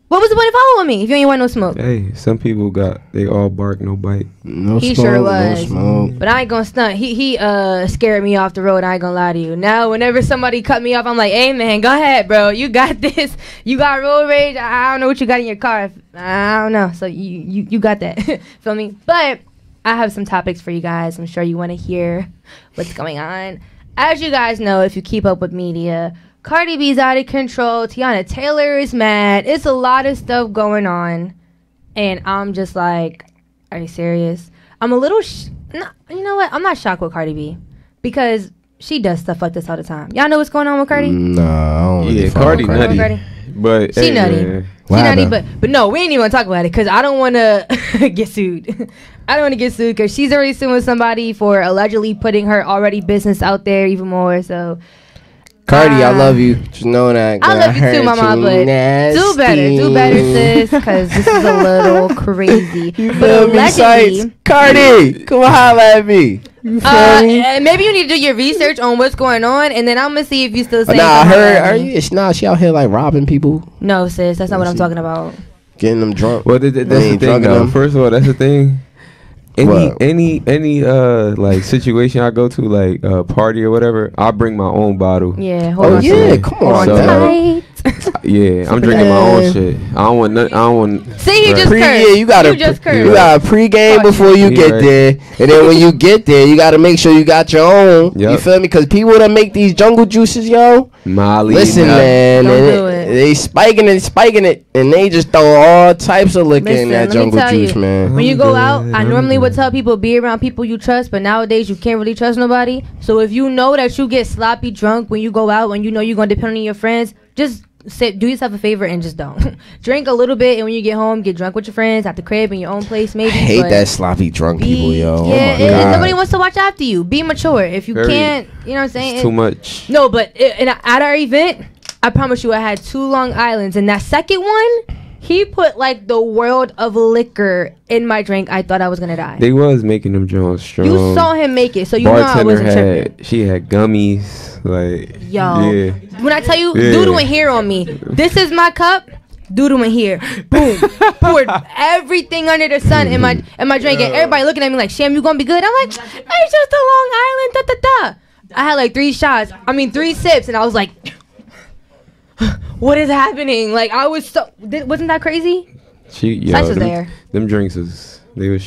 What was the point of following me if you ain't want no smoke? Hey, some people they all bark, no bite. No He smoke, sure was. No smoke. But I ain't gonna stunt. He scared me off the road. I ain't gonna lie to you. Now, whenever somebody cut me off, I'm like, hey man, go ahead, bro. You got this. You got road rage. I don't know what you got in your car. I don't know. So you got that. Feel me? But I have some topics for you guys. I'm sure you want to hear what's going on. As you guys know, if you keep up with media, Cardi B's out of control. Tiana Taylor is mad. It's a lot of stuff going on. And I'm just like, are you serious? I'm a little, you know what? I'm not shocked with Cardi B. Because she does stuff like this all the time. Y'all know what's going on with Cardi? No, I don't really Cardi follow nutty. But She nutty. man. She nutty, but no, we ain't even gonna talk about it because I don't want to get sued. I don't want to get sued because she's already suing somebody for allegedly putting her already business out there even more. So, Cardi, I love you. Just know that. I love you too, mama. But do better, sis, because this is a little crazy. But allegedly, Cardi, come on, holla at me. You feel me? Maybe you need to do your research on what's going on, and then I'm gonna see if you still say. Nah, she out here like robbing people. No, sis, that's not what I'm talking about. Getting them drunk. Well, that's the thing, though. First of all, that's the thing. Any like situation I go to, like party or whatever, I bring my own bottle. Yeah. Come on. Yeah, I'm drinking my own shit. I don't want nothing. I don't want. See, you just cursed. Yeah, you gotta pregame before you get there, and then when you get there, you gotta make sure you got your own. You feel me? Because people that make these jungle juices, yo, Molly, listen, man, they spiking it, and they just throw all types of liquor in that jungle juice, man. When you go out, I normally would tell people be around people you trust, but nowadays you can't really trust nobody. So if you know that you get sloppy drunk when you go out, when you know you're gonna depend on your friends, just do yourself a favor and just don't drink a little bit, and when you get home, get drunk with your friends at the crib in your own place. Maybe I hate that sloppy drunk people, yo. Yeah, oh my God. Nobody wants to watch after you. Be mature. If you can't, you know what I'm saying. It's too much. No, but at our event, I promise you, I had 2 Long Islands, and that second one, he put like the world of liquor in my drink. I thought I was gonna die. They was making them Jones strong. You saw him make it, so you Bartender know I wasn't tripping. She had gummies, like yo. When I tell you, doodle in here on me. This is my cup. Doodle in here. Boom. Poured everything under the sun in my drink, and everybody looking at me like, "Sham, you gonna be good?" I'm like, "It's just a Long Island." Da da da. I had like 3 sips, and I was like, what is happening? Like, I was wasn't that crazy? Was there. Them drinks they was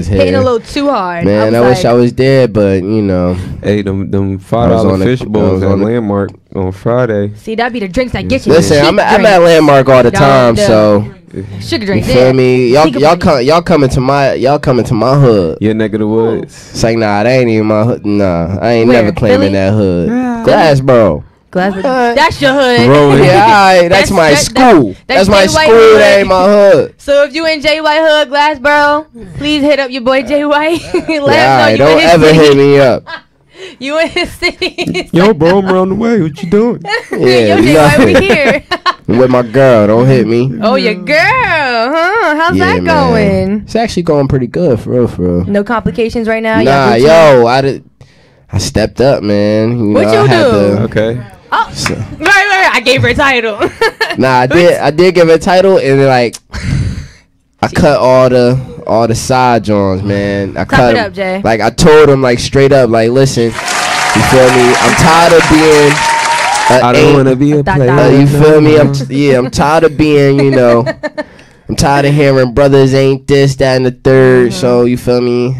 hitting a little too hard. Man, I wish I was there, but you know. Hey, them $5 fish bowls at Landmark on Friday. See, that'd be the drinks that get you. Listen, I'm at Landmark all the time, so sugar drink. You feel me? Y'all coming to my hood. Your neck of the woods. It's like, nah, that ain't even my hood. Nah, I ain't never claiming that hood. Glassboro. That's your hood. Yeah, alright, that's my school. That's my school. That ain't my hood. So if you in J White hood, Glassboro, please hit up your boy J White. Yeah, don't ever hit me up. You in his city. Yo, bro, I'm on the way. What you doing? Yeah, Yo, J White, we here. I'm with my girl. Don't hit me. Oh, your girl, huh? How's that going? It's actually going pretty good, for real. No complications right now. Nah, yo, I stepped up, man. What you do? Okay. Oh, right. I gave her a title. Nah, I did give her a title, and then, like, I cut all the side joints, man. I cut it up, Jay. Like, I told him, like, straight up, like, listen, you feel me? I'm tired of being. I don't want to be a player. You feel me? I'm tired of being, you know. I'm tired of hearing brothers ain't this, that, and the third. So you feel me?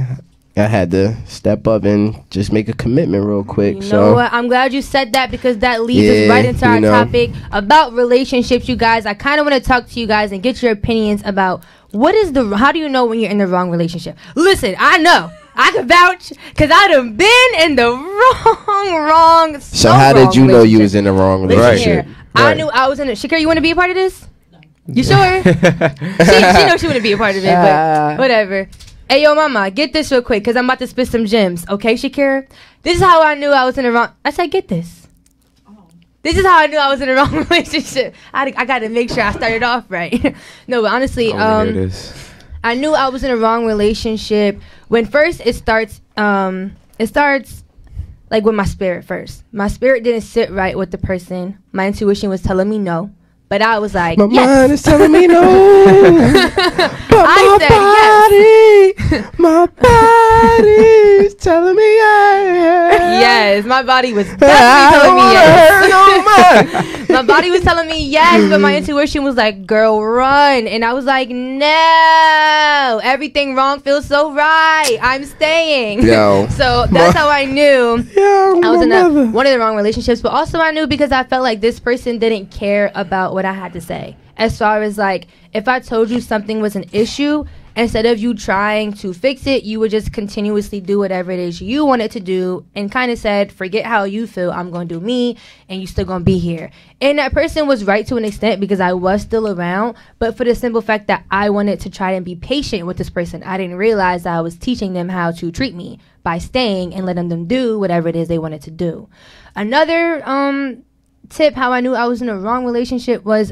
I had to step up and just make a commitment real quick. You know what? I'm glad you said that because that leads us right into our topic about relationships, you guys. I kind of want to talk to you guys and get your opinions about how do you know when you're in the wrong relationship? Listen, I know. I can vouch because I done been in the wrong. So how did you know you was in the wrong relationship? I knew I was in it. Shakira, you want to be a part of this? You sure? she knows she want to be a part of it, but whatever. Hey, yo, mama, get this real quick, because I'm about to spit some gems. Okay, Shakira? This is how I knew I was in the wrong... I said, get this. This is how I knew I was in the wrong relationship. I got to make sure I started off right. No, but honestly, I knew I was in the wrong relationship when first it starts like with my spirit first. My spirit didn't sit right with the person. My intuition was telling me no. But I was like, my yes. mind is telling me no. But my body is telling me yes. Yes, my body was definitely telling me yes. My body was telling me yes, but my intuition was like, girl, run. And I was like, no, everything wrong feels so right. I'm staying. Yo. So that's how I knew I was in one of the wrong relationships. But also I knew because I felt like this person didn't care about what I had to say. As far as like, if I told you something was an issue, instead of you trying to fix it, you would just continuously do whatever it is you wanted to do and kind of said, forget how you feel, I'm going to do me, and you still going to be here. And that person was right to an extent because I was still around, but for the simple fact that I wanted to try and be patient with this person. I didn't realize I was teaching them how to treat me by staying and letting them do whatever it is they wanted to do. Another tip how I knew I was in a wrong relationship was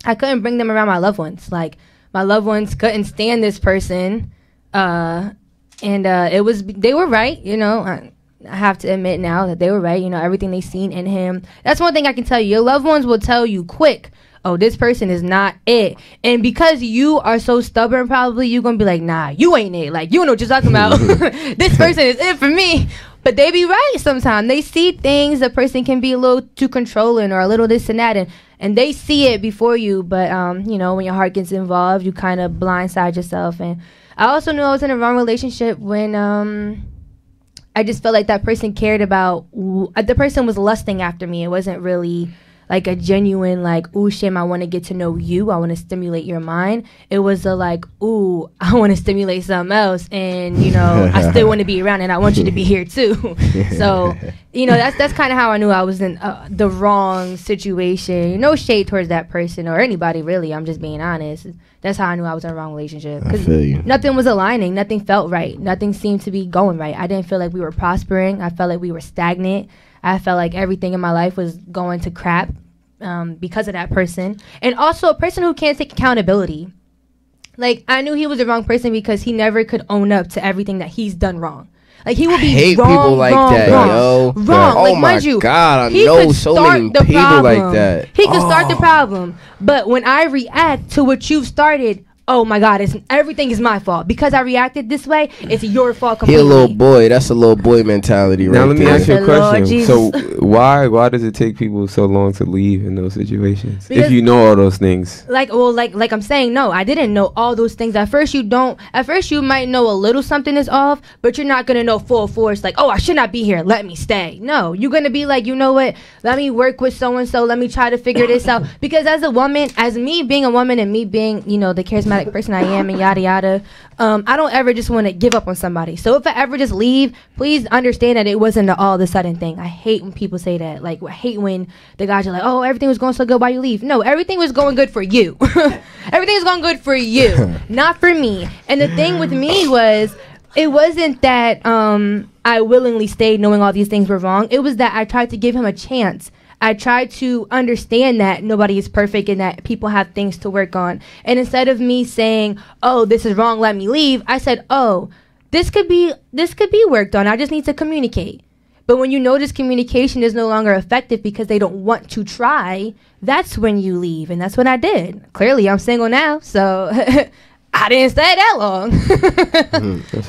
I couldn't bring them around my loved ones. Like, my loved ones couldn't stand this person, and they were right, you know. I have to admit now that they were right, you know, everything they seen in him. That's one thing I can tell you. Your loved ones will tell you quick, oh, this person is not it. And because you are so stubborn, probably you're going to be like, nah, you ain't it. Like, you don't know what you're talking about. This person is it for me. But they be right sometimes. They see things. The person can be a little too controlling or a little this and that. And they see it before you. But, you know, when your heart gets involved, you kind of blindside yourself. And I also knew I was in a wrong relationship when I just felt like that person cared about... the person was lusting after me. It wasn't really... like a genuine, like, ooh, Shim, I want to get to know you. I want to stimulate your mind. It was a like, ooh, I want to stimulate something else. And, you know, I still want to be around and I want you to be here too. So, you know, that's kind of how I knew I was in the wrong situation. No shade towards that person or anybody, really. I'm just being honest. That's how I knew I was in a wrong relationship. I feel you. Nothing was aligning. Nothing felt right. Nothing seemed to be going right. I didn't feel like we were prospering. I felt like we were stagnant. I felt like everything in my life was going to crap because of that person. And also a person who can't take accountability. Like, I knew he was the wrong person because he never could own up to everything that he's done wrong. Like, he would be hate wrong, people like wrong, that, wrong, yo. wrong. Oh Like, my mind you, God, I he know could so start many the people problem. like that. He could start the problem. But when I react to what you've started, oh my God, everything is my fault. Because I reacted this way, it's your fault completely. He a little boy. That's a little boy mentality right Now let me there. ask you a question. So Jesus. why does it take people so long to leave in those situations? Because if you know all those things. Like I'm saying, no, I didn't know all those things. At first you might know a little something is off, but you're not going to know full force. Like, oh, I should not be here. Let me stay. No, you're going to be like, you know what? Let me work with so-and-so. Let me try to figure this out. Because as a woman, as me being a woman and me being, you know, the charismatic person I am and yada yada, I don't ever just want to give up on somebody. So if I ever just leave, please understand that it wasn't an all of a sudden thing. I hate when people say that. Like, I hate when the guys are like, oh, everything was going so good, why you leave? No, everything was going good for you. Everything was going good for you, not for me. And the thing with me was, it wasn't that I willingly stayed knowing all these things were wrong. It was that I tried to give him a chance. I tried to understand that nobody is perfect and that people have things to work on. And instead of me saying, oh, this is wrong, let me leave, I said, oh, this could be worked on. I just need to communicate. But when you notice communication is no longer effective because they don't want to try, that's when you leave. And that's what I did. Clearly, I'm single now, so I didn't stay that long.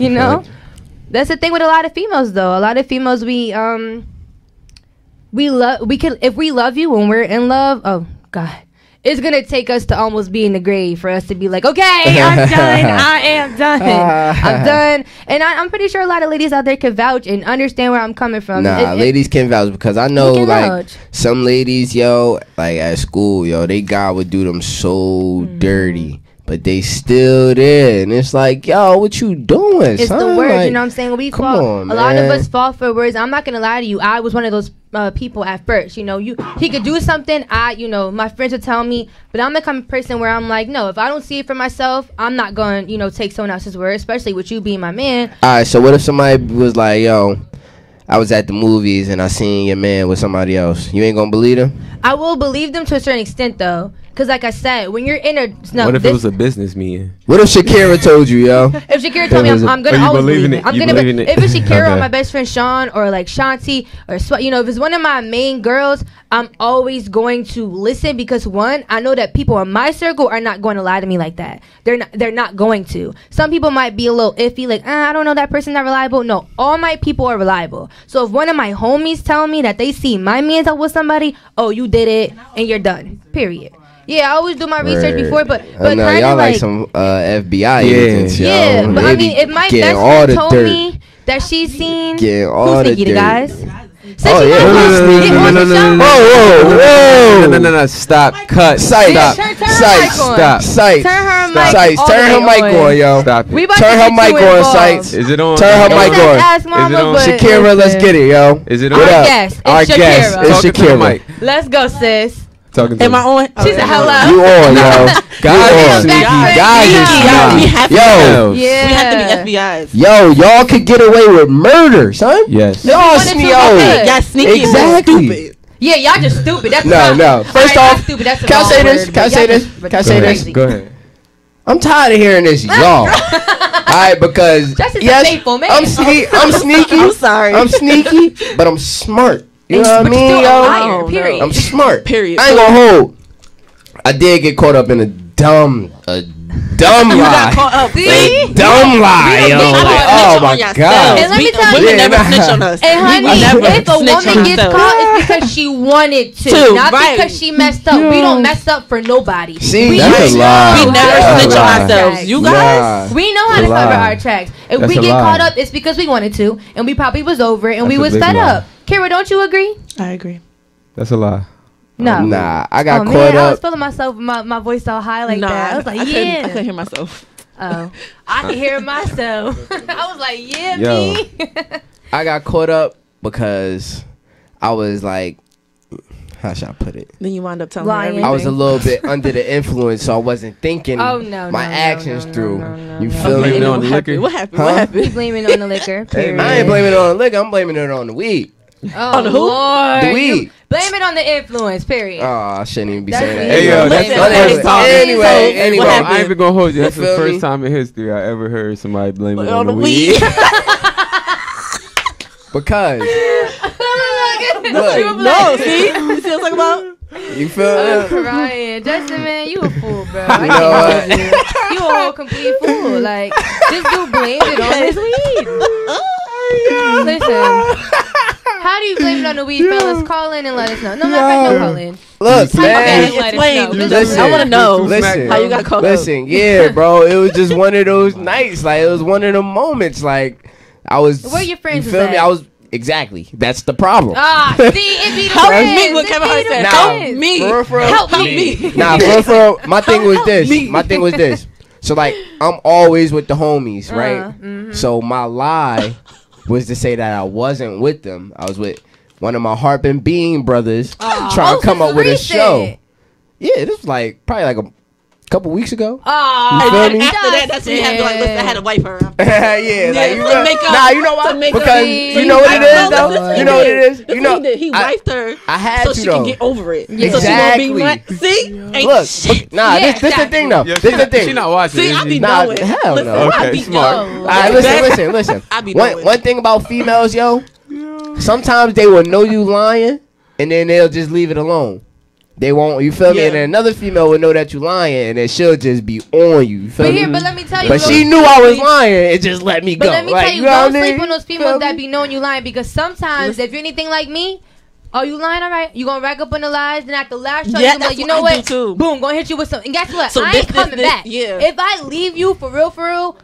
You know? That's the thing with a lot of females, though. A lot of females, if we love you when we're in love, oh God, it's gonna take us to almost be in the grave for us to be like, okay, I'm done. I am done. I'm done. And I'm pretty sure a lot of ladies out there can vouch and understand where I'm coming from. Ladies can vouch because I know like some ladies, yo, like at school, yo, they God would do them so dirty. But they still there, and it's like, yo, what you doing? It's son? the word, like, you know what I'm saying? We come fall. on, a lot of us fall for words. I'm not gonna lie to you. I was one of those people at first. You know, he could do something. My friends would tell me, but I'm the kind of person where I'm like, no, if I don't see it for myself, I'm not going, take someone else's word, especially with you being my man. All right, so what if somebody was like, yo, I was at the movies and I seen your man with somebody else? You ain't gonna believe them? I will believe them to a certain extent, though. Because like I said, when you're in a what if it was a business meeting? What if Shakira told you, yo? If Shakira told me, I'm gonna always believe it. I'm gonna believe it? If it's Shakira or my best friend Sean or like Shanti or you know, if it's one of my main girls, I'm always going to listen because one, I know that people in my circle are not going to lie to me like that. They're not going to. Some people might be a little iffy, like I don't know, that person's not reliable. No, all my people are reliable. So if one of my homies tell me that they see my man's up with somebody, oh, you did it and you're done. Period. Yeah, I always do my research before, but no, y'all like some FBI agents, y'all. Yeah, but I mean, if my best friend told me that she's seen who's sneaky, the guys. Oh yeah! No! Stop! Cut! Stop! Turn her mic on, yo. Stop it. Turn her mic on, Sights. Is it on? Turn her mic on. Is it on? Shakira, let's get it, yo. Is it on? Our guest, it's Shakira. Let's go, sis. Am I on? She said hello. You on, yo. Guys, we have to be FBI's. Yo, y'all could get away with murder, son. Yes. Y'all sneaky. Exactly. Yeah, y'all just stupid. That's no. First off, stupid. That's can I say this? Go ahead. I'm tired of hearing this, y'all. Alright, because yes, I'm sneaky. I'm sorry. I'm sneaky, but I'm smart. You know what I mean, yo? Period. I'm smart. Period. I ain't gonna hold. I did get caught up in a dumb lie. You got caught up. See? Dumb lie, yo. Like, oh my god. And let me tell you, women never snitch on us. And honey, if a woman gets caught, it's because she wanted to, not because she messed up. We don't mess up for nobody. See, that's a lie. We never snitch on ourselves. You guys, we know how to cover our tracks. If we get caught up, it's because we wanted to, and we probably was over it, and we was fed up. Kira, don't you agree? I agree. That's a lie. No. Nah, I got caught up. I was up. feeling myself, my voice all high like that. I was like, I couldn't hear myself. Oh, I can hear myself. I was like, yeah, Yo, me. I got caught up because I was like, how should I put it? Then you wound up telling me everything. I was a little bit under the influence, so I wasn't thinking my actions through. You feel me? On the liquor? What happened? Huh? What happened? You blaming on the liquor. Period. I ain't blaming it on the liquor. I'm blaming it on the weed. Oh, on the who? Lord. The weed. Blame it on the influence, period. Oh, I shouldn't even be saying that. Hey, yo, Anyway, I ain't even gonna hold you. That's the first time in history I ever heard somebody blame it on the weed. Because look, no, see what I'm talking about? You feel I'm crying. Justin, man, you a fool, bro. You know what? You a whole complete fool. Like, this dude blamed it on his weed. Listen, how do you blame it on the weed, fellas? Call in and let us know. No, no, call in. Look, man. Listen, I want to know how you got caught up. Listen, yeah, bro. It was just one of those nights. Like, it was one of the moments. Like, I was. Where your friends you feel me? I was. Exactly. That's the problem. Ah, see, it be the help friends. me. What Kevin Hart said. Help me. Help me. Nah, for my thing was this. My thing was this. So, like, I'm always with the homies, right? Mm-hmm. So, my lie was to say that I wasn't with them. I was with one of my Harp and Bean brothers trying to come up with a show. Yeah, this was like probably like a couple weeks ago. Oh, you feel me? After that, that's when you had to like, listen, I had to wipe her. Yeah, like you know, makeup, nah, you know why? Because you know what it is, though. You know what it is. You know, he wiped her. I had so to she though. can get over it. Exactly. So she won't be like, see? Look, nah, this the thing though. This the thing. She not watching. See, I be nah, knowing. hell Listen, no. Okay, smart. All right, listen. I be knowing. One thing about females, yo. Sometimes they will know you lying, and then they'll just leave it alone. They won't, you feel me? And then another female will know that you lying, and then she'll just be on you. You feel me? But let me tell you. But she knew I was lying, it just let me go. But let me like, tell you, don't sleep on those females that be knowing you lying, because sometimes if you're anything like me, oh, you lying, all right? You gonna rack up on the lies, then at the last show, you like, you know what? Boom, gonna hit you with something. And guess what? I ain't coming back. Yeah. If I leave you for real,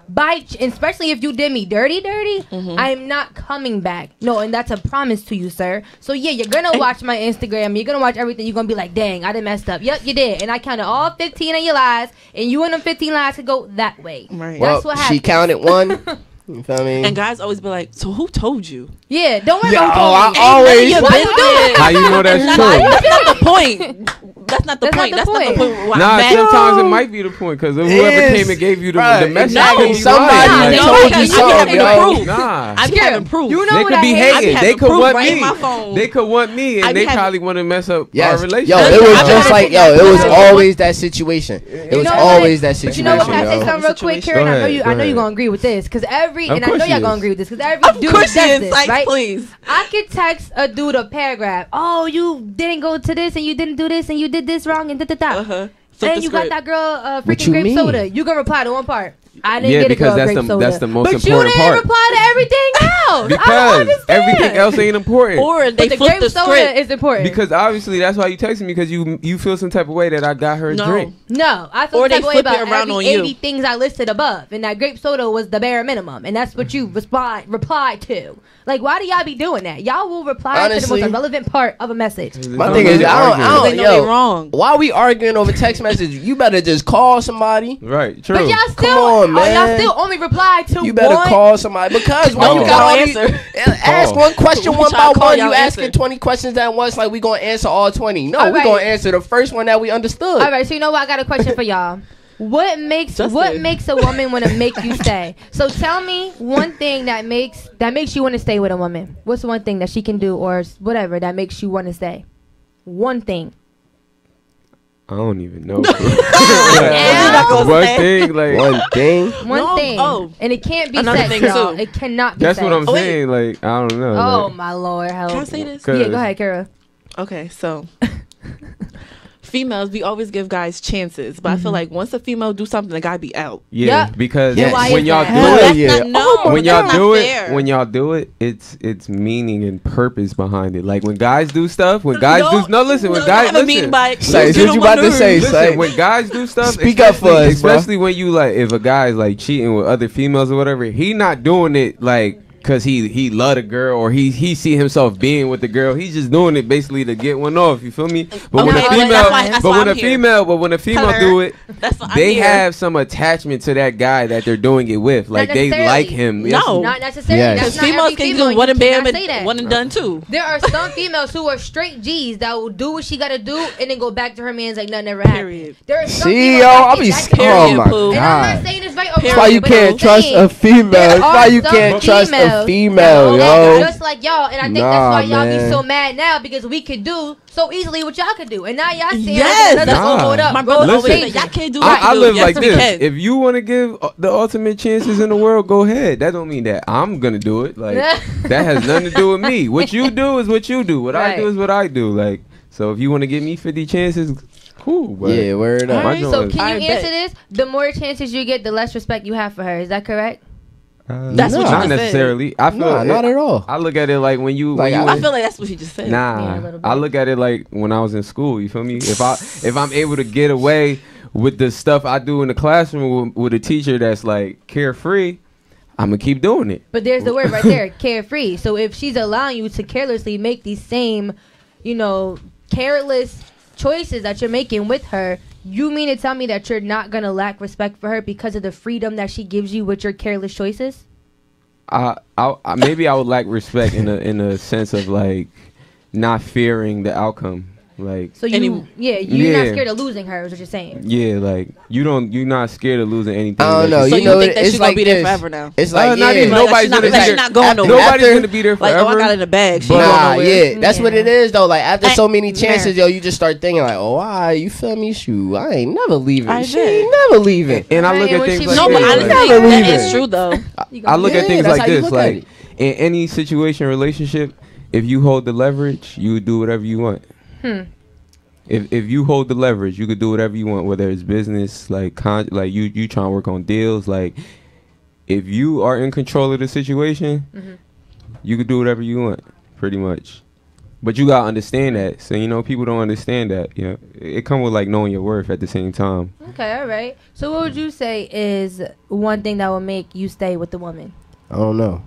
especially if you did me dirty, I'm not coming back. No, and that's a promise to you, sir. So yeah, you're gonna watch my Instagram. You're gonna watch everything. You're gonna be like, dang, I done messed up. Yep, you did. And I counted all 15 of your lies, and you and them 15 lies could go that way. Right. That's what happened. She counted one. You feel me? And guys always be like, so who told you? Yeah, don't worry Yo, about I always. Why you do it? How you know that's true? That's not the point. That's not the point. That's not the point. Why Nah, I'm mad. sometimes it might be the point because whoever came and gave you the message, exactly. could be Somebody lying. told you something, yo. Nah, I'm having proof. You know they what could I be hate? hating. I'm They having could proof want right in me. my phone. They could want me, I and be they having- probably want to mess up Yes. our relationship. Yo, it was I'm just having like, that yo, it was conversation. always that situation. It was know always what? that situation, You know what? Can I say yo. something real quick, Go Karen? I know ahead, you. go I know you're ahead. gonna agree with this, because and I Of know course y'all she gonna is. agree with this, because every dude does this, right? Please. I could text a dude a paragraph. Oh, you didn't go to this, and you didn't do this, and you did this wrong, and da da da. Flip And the you got script. that girl What freaking you grape mean? soda. You gonna reply to one part. I didn't Yeah, get a because girl that's grape the- soda. that's the most but important you didn't part. reply to everything else. I don't Because understand. everything else ain't important. Or they But the flip grape the soda script. is important. Because obviously that's why you texted me, because you feel some type of way that I got her a No. drink. No, I feel Or the they type of way flip it about around every on you. 80 things I listed above, and that grape soda was the bare minimum, and that's what you replied to. Like, why do y'all be doing that? Y'all will reply to the Honestly, most irrelevant part of a message. My thing is, I don't, They know yo, they wrong. why we arguing over text message? You better just call somebody. Right, true. But y'all still, Come on, y'all man. still only reply to You better one. call somebody, because when you No. got all Call these, answer. ask one question We one try by to call one. y'all You asking answer. 20 questions at once, like we gonna answer all 20. No, All we right. gonna answer the first one that we understood. All right, so you know what? I got a question for y'all. What makes a woman want to make you stay? So tell me one thing that makes you want to stay with a woman. What's one thing that she can do or whatever that makes you want to stay? One thing. I don't even know. One thing, like one thing. One thing. Oh. And it can't be Another sex, thing, y'all. too. It cannot be That's sex. what I'm saying. Like, I don't know. Oh, like, my Lord. Help. Can I say this? Yeah, go ahead, Kara. Okay, so females, we always give guys chances, but I feel like once a female do something, the guy be out. Yeah, Yep. because Yes. Why when is y'all that? do Hell it, yeah. when y'all that's do not it, fair. when y'all do it, it's meaning and purpose behind it. Like when guys do stuff, when guys No, do listen, when no, guys I haven't listen, mean by it. Say, Get what on you my about to say? nerves. Say. listen, when guys do stuff, Speak up for us, bro. especially when you like, if a guy's like cheating with other females or whatever, he not doing it like because he love a girl or he see himself being with the girl. He's just doing it basically to get one off. You feel me? But when Okay, a well, female, that's why I'm here. when a female Hello. do it, That's what they I'm here. have some attachment to that guy that they're doing it with. Like they necessarily. like him. No. Not necessarily. Yes. That's not Females every can female. do one You and bam cannot say that. and one and done too. There are some females who are straight G's that will do what she gotta do and then go back to her man's like nothing ever happened. Period. There are some See, females yo, that I'll can- be. that can- Oh Period, my Pooh. And I'm god. not saying this right or That's wrong, why you but can't I'm trust saying a female. there That's why are you some can't trust a females female, that yo. just like y'all, and I think Nah, that's why y'all man. be so mad now because we could do so easily what y'all could do, and now y'all saying Yes, let's that's go Nah. hold up. My bro, brother always Listen. say, y'all can't do I what live yes, like we this. can. If you want to give the ultimate chances in the world, go ahead. That don't mean that I'm gonna do it. Like that has nothing to do with me. What you do is what you do. What I do Right. is what I do. Like so, if you want to give me 50 chances, cool. But Yeah, word All up. My right, joint so is- can I you bet. answer this? The more chances you get, the less respect you have for her. Is that correct? That's what you not just said. necessarily. I feel Nah, not at all. I look at it like when you. Like, when you I feel like that's what she just said. Nah, Yeah, a little bit. I look at it like when I was in school. You feel me? If I'm able to get away with the stuff I do in the classroom with a teacher that's like carefree, I'm gonna keep doing it. But there's the word right there, carefree. So if she's allowing you to carelessly make these same, careless choices that you're making with her, you mean to tell me that you're not gonna lack respect for her because of the freedom that she gives you with your careless choices? I maybe I would lack respect in a sense of like not fearing the outcome. Like So you're not Yeah. scared of losing her, is what you're saying. yeah, like you're not scared of losing anything. I don't that know. you So You you know, think that it's she's gonna like be there this. forever now? It's like not yeah. even Like, nobody's she's not- gonna like, be she's there. not going nowhere. Nobody's After- gonna be there Like, forever. I got it in the bag. She Nah, going nowhere. yeah, that's what it is though. Like after so many chances, Nah. yo, you just start thinking like, oh, you feel me? Shoot, I ain't never leaving. I She bet. ain't never leaving. And I Right, look and at when things she like No, but this. honestly, like- Never that leaving. is true though. I look at Yeah, things that's like how you this, look like at it. in any situation, relationship, if you hold the leverage, you would do whatever you want. If you hold the leverage, you could do whatever you want, whether it's business, like you trying to work on deals. Like if you are in control of the situation, you could do whatever you want, pretty much. But you gotta understand that. So people don't understand that. It come with like knowing your worth at the same time. Okay, all right. So what would you say is one thing that will make you stay with the woman? I don't know.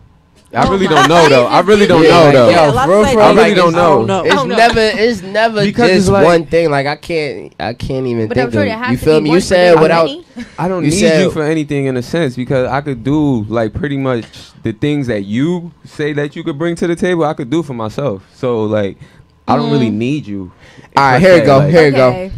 I really don't know though. I really don't know though. Yeah, a lot of for like- real, I really like, don't know. It's never Because just it's like- one thing. Like I can't even But I'm think sure of. there has You to feel be me? one You for said them. without. Many? I don't You need said- you for anything in a sense because I could do like pretty much the things that you say that you could bring to the table. I could do for myself. So like, I don't really need you. All right, here we go. Like, Here we Okay. go.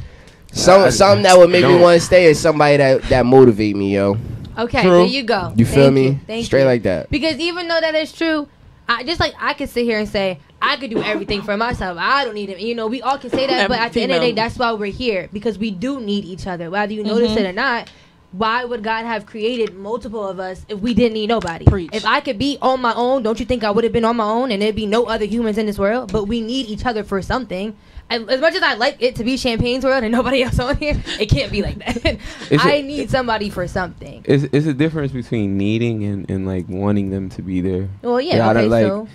Something that would make me want to stay is somebody that motivate me, yo. Okay, True. there you go. You feel me? Thank Straight you. like that. Because even though that is true, I could sit here and say I could do everything for myself. I don't need him. You know, we all can say that, but at the end of the day, that's why we're here, because we do need each other, whether you notice it or not. Why would God have created multiple of us if we didn't need nobody? Preach. If I could be on my own, don't you think I would have been on my own and there'd be no other humans in this world? But we need each other for something. As much as I like it to be Champagne's world and nobody else on here, it can't be like that. I need somebody for something. It's a difference between needing and like wanting them to be there. Well, yeah, okay,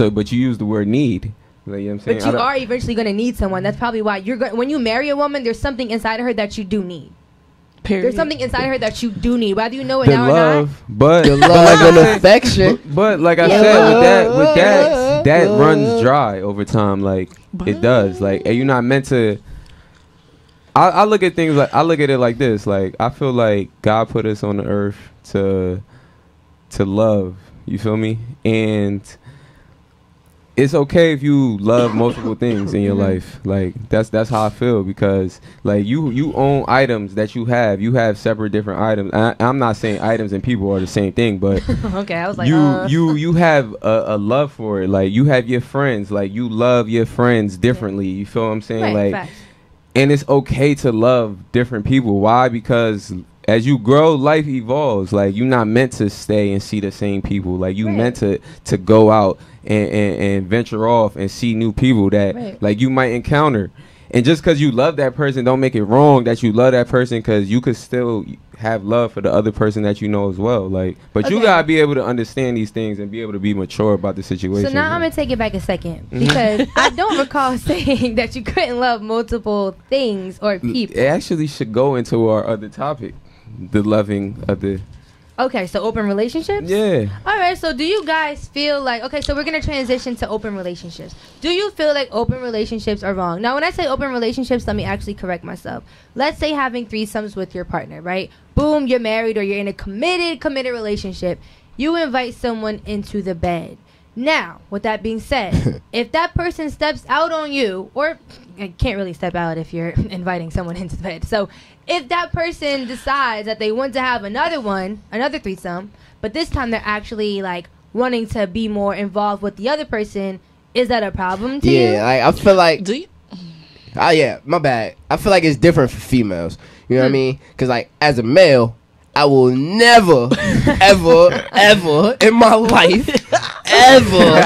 but you use the word need. Like, you know what I'm saying? But you are eventually going to need someone. That's probably why when you marry a woman, there's something inside of her that you do need. Period. There's something inside her that you do need, whether you know it now or not. But the love and affection. But like I said, with that runs dry over time. Like it does. Like, and you're not meant to. I look at things like, I look at it like this. Like, I feel like God put us on the earth to love. You feel me? And it's okay if you love multiple things in your life. Like, that's how I feel, because like you own items that you have separate different items. I'm not saying items and people are the same thing, but okay, I was like, you have a love for it. Like, you have your friends, like you love your friends differently. You feel what I'm saying? Right, like facts. And it's okay to love different people. Why? Because as you grow, life evolves. Like, you're not meant to stay and see the same people. Like, you meant to go out and venture off and see new people that like you might encounter. And just because you love that person don't make it wrong that you love that person, because you could still have love for the other person that you know as well. Like, but you gotta be able to understand these things and be able to be mature about the situation. So now I'm gonna take it back a second, because I don't recall saying that you couldn't love multiple things or people. It actually should go into our other topic, the loving of the. Okay, so open relationships? Yeah. All right, so do you guys feel like, okay, so we're going to transition to open relationships. Do you feel like open relationships are wrong? Now, when I say open relationships, let me actually correct myself. Let's say having threesomes with your partner, right? Boom, you're married or you're in a committed relationship. You invite someone into the bed. Now, with that being said, if that person steps out on you, or I can't really step out if you're inviting someone into the bed. So if that person decides that they want to have another threesome, but this time they're actually like wanting to be more involved with the other person, is that a problem to you? Yeah, I feel like. Do you? Yeah, my bad. I feel like it's different for females. You know what I mean? Because like as a male, I will never, ever in my life, ever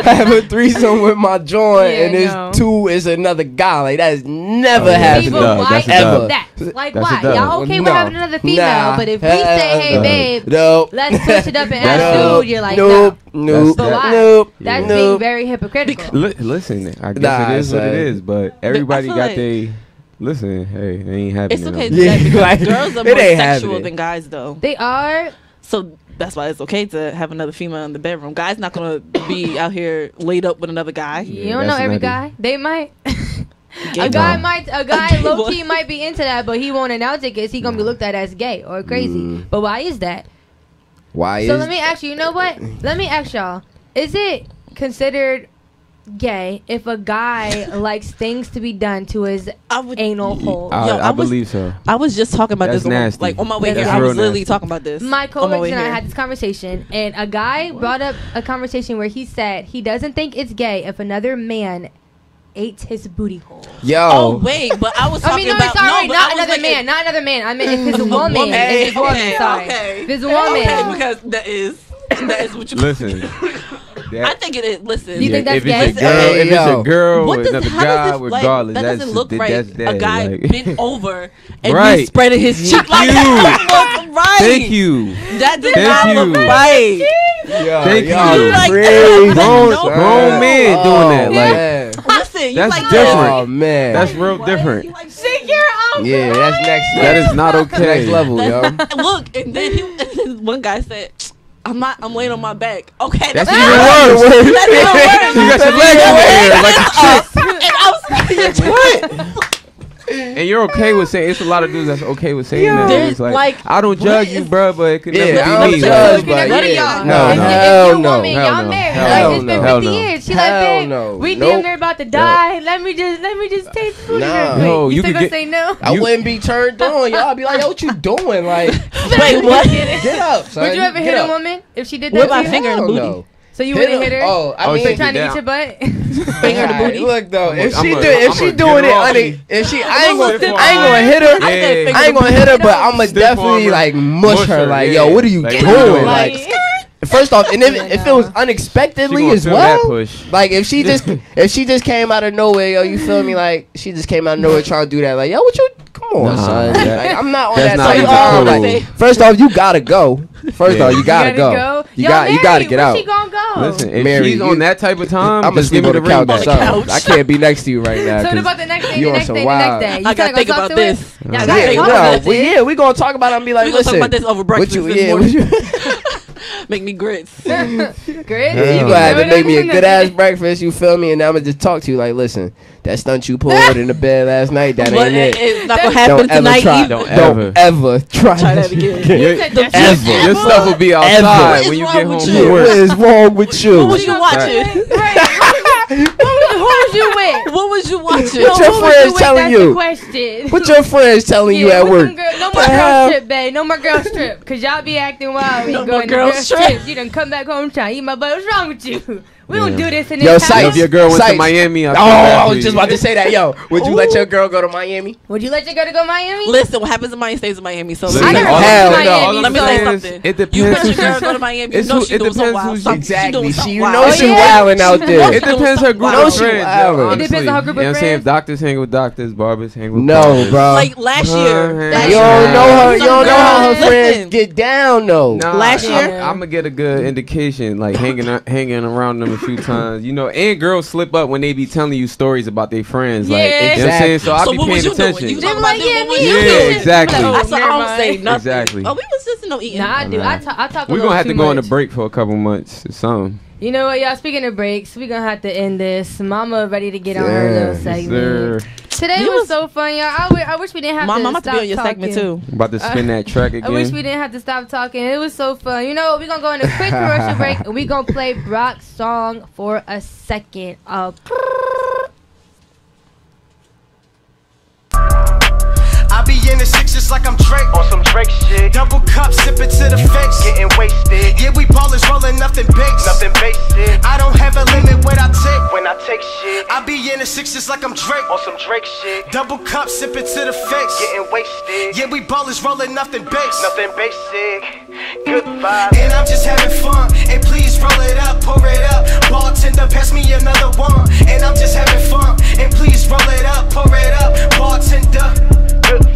have a threesome with my joint and there's two is another guy. Like, that is never happening. Why is ever. that? Like, why? Y'all okay with having another female, but if we say, hey, babe, let's switch it up and ask dude, you're like, no. But why? That's being very hypocritical. Listen, I guess it is what it is, but everybody got their... Listen, hey, it ain't happening. It's okay to do that because girls are more sexual than guys, though. They are. So that's why it's okay to have another female in the bedroom. Guys not gonna be out here laid up with another guy. You don't know every guy. They might. A guy low key might be into that, but he won't announce it because he gonna be looked at as gay or crazy. But why is that? So let me ask you. You know what? Let me ask y'all. Is it considered gay if a guy likes things to be done to his anal hole? I believe so. I was just talking about That's this nasty. on my way here. I was literally talking about this. My coworkers and I had this conversation, and a guy brought up a conversation where he said he doesn't think it's gay if another man ate his booty hole. Yo. Oh wait, but I was talking about not another man. I meant if his woman. Okay, if his woman, sorry. Okay. If his woman. Okay, because that is what you listen. I think it is. Listen, do you think that's if gay? It's a girl what with another guy, regardless, that doesn't look right. That's dead. A guy like, bent over and he's spreading his cheek like that. Look right. Thank you. That did not look right. Thank you. Like, grown men doing that. Like, listen, that's like different. Oh man, that's real different. Yeah, that's next. That is not okay. Next level, yo. Look, and then one guy said, I'm laying on my back. Okay, that's even worse. That's even worse. You got your legs over here like a chick. And I was like, what? And you're okay with saying, it's a lot of dudes that's okay with saying that. There's It's like, I don't judge you, bro, but it could Yeah, never I be don't me. judge, Like, but If yeah. you're No, a hell woman, no. y'all married. Hell Like, it's been no. 50 years. She Hell like, babe, no. we Nope. damn near about to die. Let me just taste food Nah. real quick. No, you you still could gonna get- say no? I wouldn't be turned on. Y'all be like, yo, what you doing? Like, wait, what? get up, son. Would you ever Get hit a up. woman if she did With that my to you? finger in the Hell booty. no. So you wouldn't hit her? Oh, I Oh, mean, shit. Trying to down. get your butt? Finger in the booty. Look though, if I'm she a- do, if I'm she a doing it, generosity. if she, Stiff I ain't gonna arm. hit her. Yeah. I ain't gonna hit her, but I'ma Stiff definitely armor. like mush her. Like, yeah. yo, what are you Like, doing? Like, Like, first off, and if it was unexpectedly She gonna as feel that well, push. like if she just came out of nowhere, yo, you feel me? Like she just came out of nowhere trying to do that. Like, yo, what you? Come on, Nah, son. that- Like, I'm not on that's that not type even of time. cool. Like, first off, you gotta go. First Yeah. off, you gotta go. You gotta get out. Where she gonna go? Listen, if Mary, she's you- on that type of time, I'm gonna just sleep give on me the the ring. couch. couch. I can't be next to you right now. So what 'cause about the next day, you the on next some day, the wild- next day? You I gotta still think gonna about talk to her? this. Y'all Yeah, gotta talk about well, this. yeah, we gonna talk about it and be like, We gonna talk listen, about this over what breakfast you, this yeah, morning. what you, Make me grits. Grit? you gonna have to make me a good ass breakfast, you feel me? And I'm gonna just talk to you like, listen, that stunt you pulled in the bed last night, that But ain't it. it's not gonna happen Don't ever tonight try. either. Don't ever try that this again. Your stuff will be outside Ever. when you What get is home wrong from with work. What is wrong with you? What was you watching? Who was you with? What was you watching? What your Who was friends with? telling That's the you? question. What your friends telling you Yeah, at with work? them no more The girls hell? trip, babe. No more girls trip. Cause y'all be acting wild when No you go more in the girls girls trip. trip. You done come back home trying to eat my butt. What's wrong with you? We don't do this in this Yo, house. Sight, If your girl went to Sight. Miami, Oh, I was just about to say that. Yo, would you let your girl go to Miami? Would you let your girl to go to Miami? Listen, what happens in Miami stays in Miami. So Listen, I never all been hell to no. Miami. let me so- say something. It You depends. let your girl go to Miami. You It's know who- she it doing some depends wild who's- stuff. Exactly. She You doing know some she wild. wildin' out there. It depends her group No, of she friends. wildin'. yo, It depends honestly. on her group You know of what I'm saying? If friends. doctors hang with doctors, barbers hang with No, barbers. bro. Like last year. Last You year. don't know her. You Some don't know how her girls- friends listen. get down though. Nah, Last year? I'm gonna get a good indication, like hanging around them a few times, you know. And girls slip up when they be telling you stories about their friends, like Yeah. you know what I'm saying. So I So be what was paying you doing? attention. You They talking were about like, this? yeah, What was me you too. doing? Exactly. I'm like, I said, I never don't say mind. nothing. Exactly. Oh, we was just eating. Nah, I do. I talk a We're little gonna have too to go on a much. break for a couple months or something. You know what, y'all? Speaking of breaks, we gonna have to end this. Mama ready to get on her little Yes, segment. sir. Today You was was- so fun, y'all. I wish we didn't have Mom, to I'm about to stop be on your talking. segment too. I'm about to spin that track again. I wish we didn't have to stop talking. It was so fun. You know what? We're going to go in a quick commercial break and we're going to play Brock's song for a second. I be in the six just like I'm Drake. On some Drake shit. Double cup, sipping to the face. Getting wasted. Yeah, we ballers rolling nothing bakes. Nothing basic. I don't have a limit when I take. When I take shit. I be in the six just like I'm Drake. On some Drake shit. Double cup, sipping to the face. Getting wasted. Yeah, we ballers rolling nothing base. Nothing basic. Good vibe. And I'm just having fun. And please roll it up, pour it up. Bartender, pass me another one. And I'm just having fun. And please roll it up, pour it up. Bartender.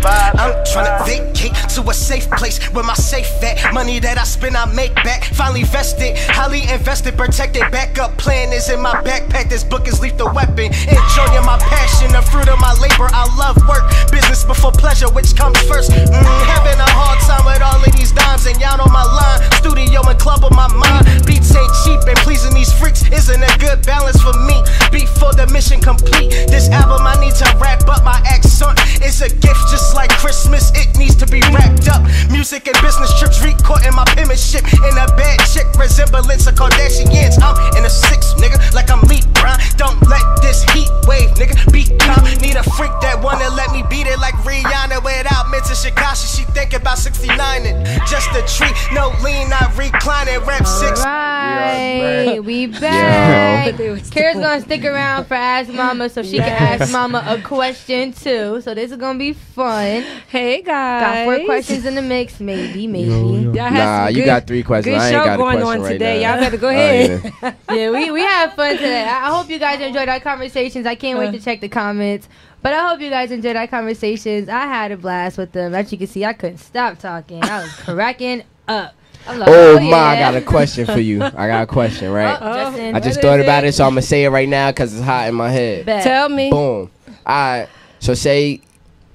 I'm tryna vacate to a safe place where my safe at. Money that I spend, I make back. Finally vested, highly invested, protected. Backup plan is in my backpack. This book is lethal weapon. Enjoying my passion, the fruit of my labor. I love work, business before pleasure, which comes first. Having a hard time with all of these dimes and y'all on my line. Studio and club on my mind. Beats ain't cheap and pleasing these freaks isn't a good balance for me. Before the mission complete, this album I need to wrap up my accent. It's a gift just like Christmas, it needs to be wrapped up. Music and business trips, recording my penmanship. In a bad chick, resemblance of Kardashians. I'm in a six, nigga, like I'm Lee Brown. Don't let this heat wave, nigga, be calm. Need a freak that wanna let me beat it like Rihanna without mental Shikashi. She think about 69 and just a treat. No lean, not reclining. Rap 6. Right, we back. Kara's gonna stick around for Ask Mama so she can ask Mama a question too. So this is gonna be fun. Hey guys, got 4 questions in the mix, maybe. Nah, you got 3 questions. Good I ain't show got a going question on right today. now. Y'all better go Oh, ahead. Yeah, we had fun today. I hope you guys enjoyed our conversations. I can't wait to check the comments. But I hope you guys enjoyed our conversations. I had a blast with them. As you can see, I couldn't stop talking. I was cracking up. I'm like, Oh, yeah. Ma, I got a question for you. I got a question, right? Justin, I just what thought is about it, so I'm going to say it right now because it's hot in my head. Bet. Tell me. Boom. All right. So say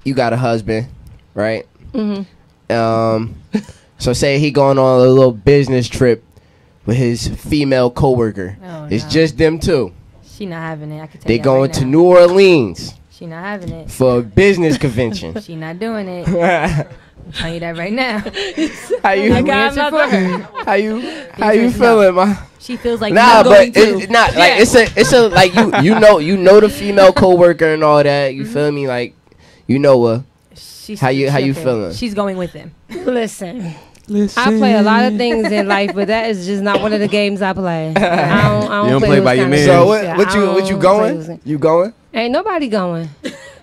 you got a husband, right? So say he going on a little business trip with his female coworker. Oh, It's no. just them two. She not having it. I can tell They you going right to now. New Orleans. She not having it. for a business convention. She not doing it. I'm telling you that right now. How you? I got another. How you feeling, ma? She feels like nah, but it's not like Yeah. it's a like you know the female coworker and all that. You feel me? Like you know her. How you feeling? She's going with him. Listen. I play a lot of things in life, but that is just not one of the games I play. I don't You don't play by your man. So what you going? You going? Ain't nobody going.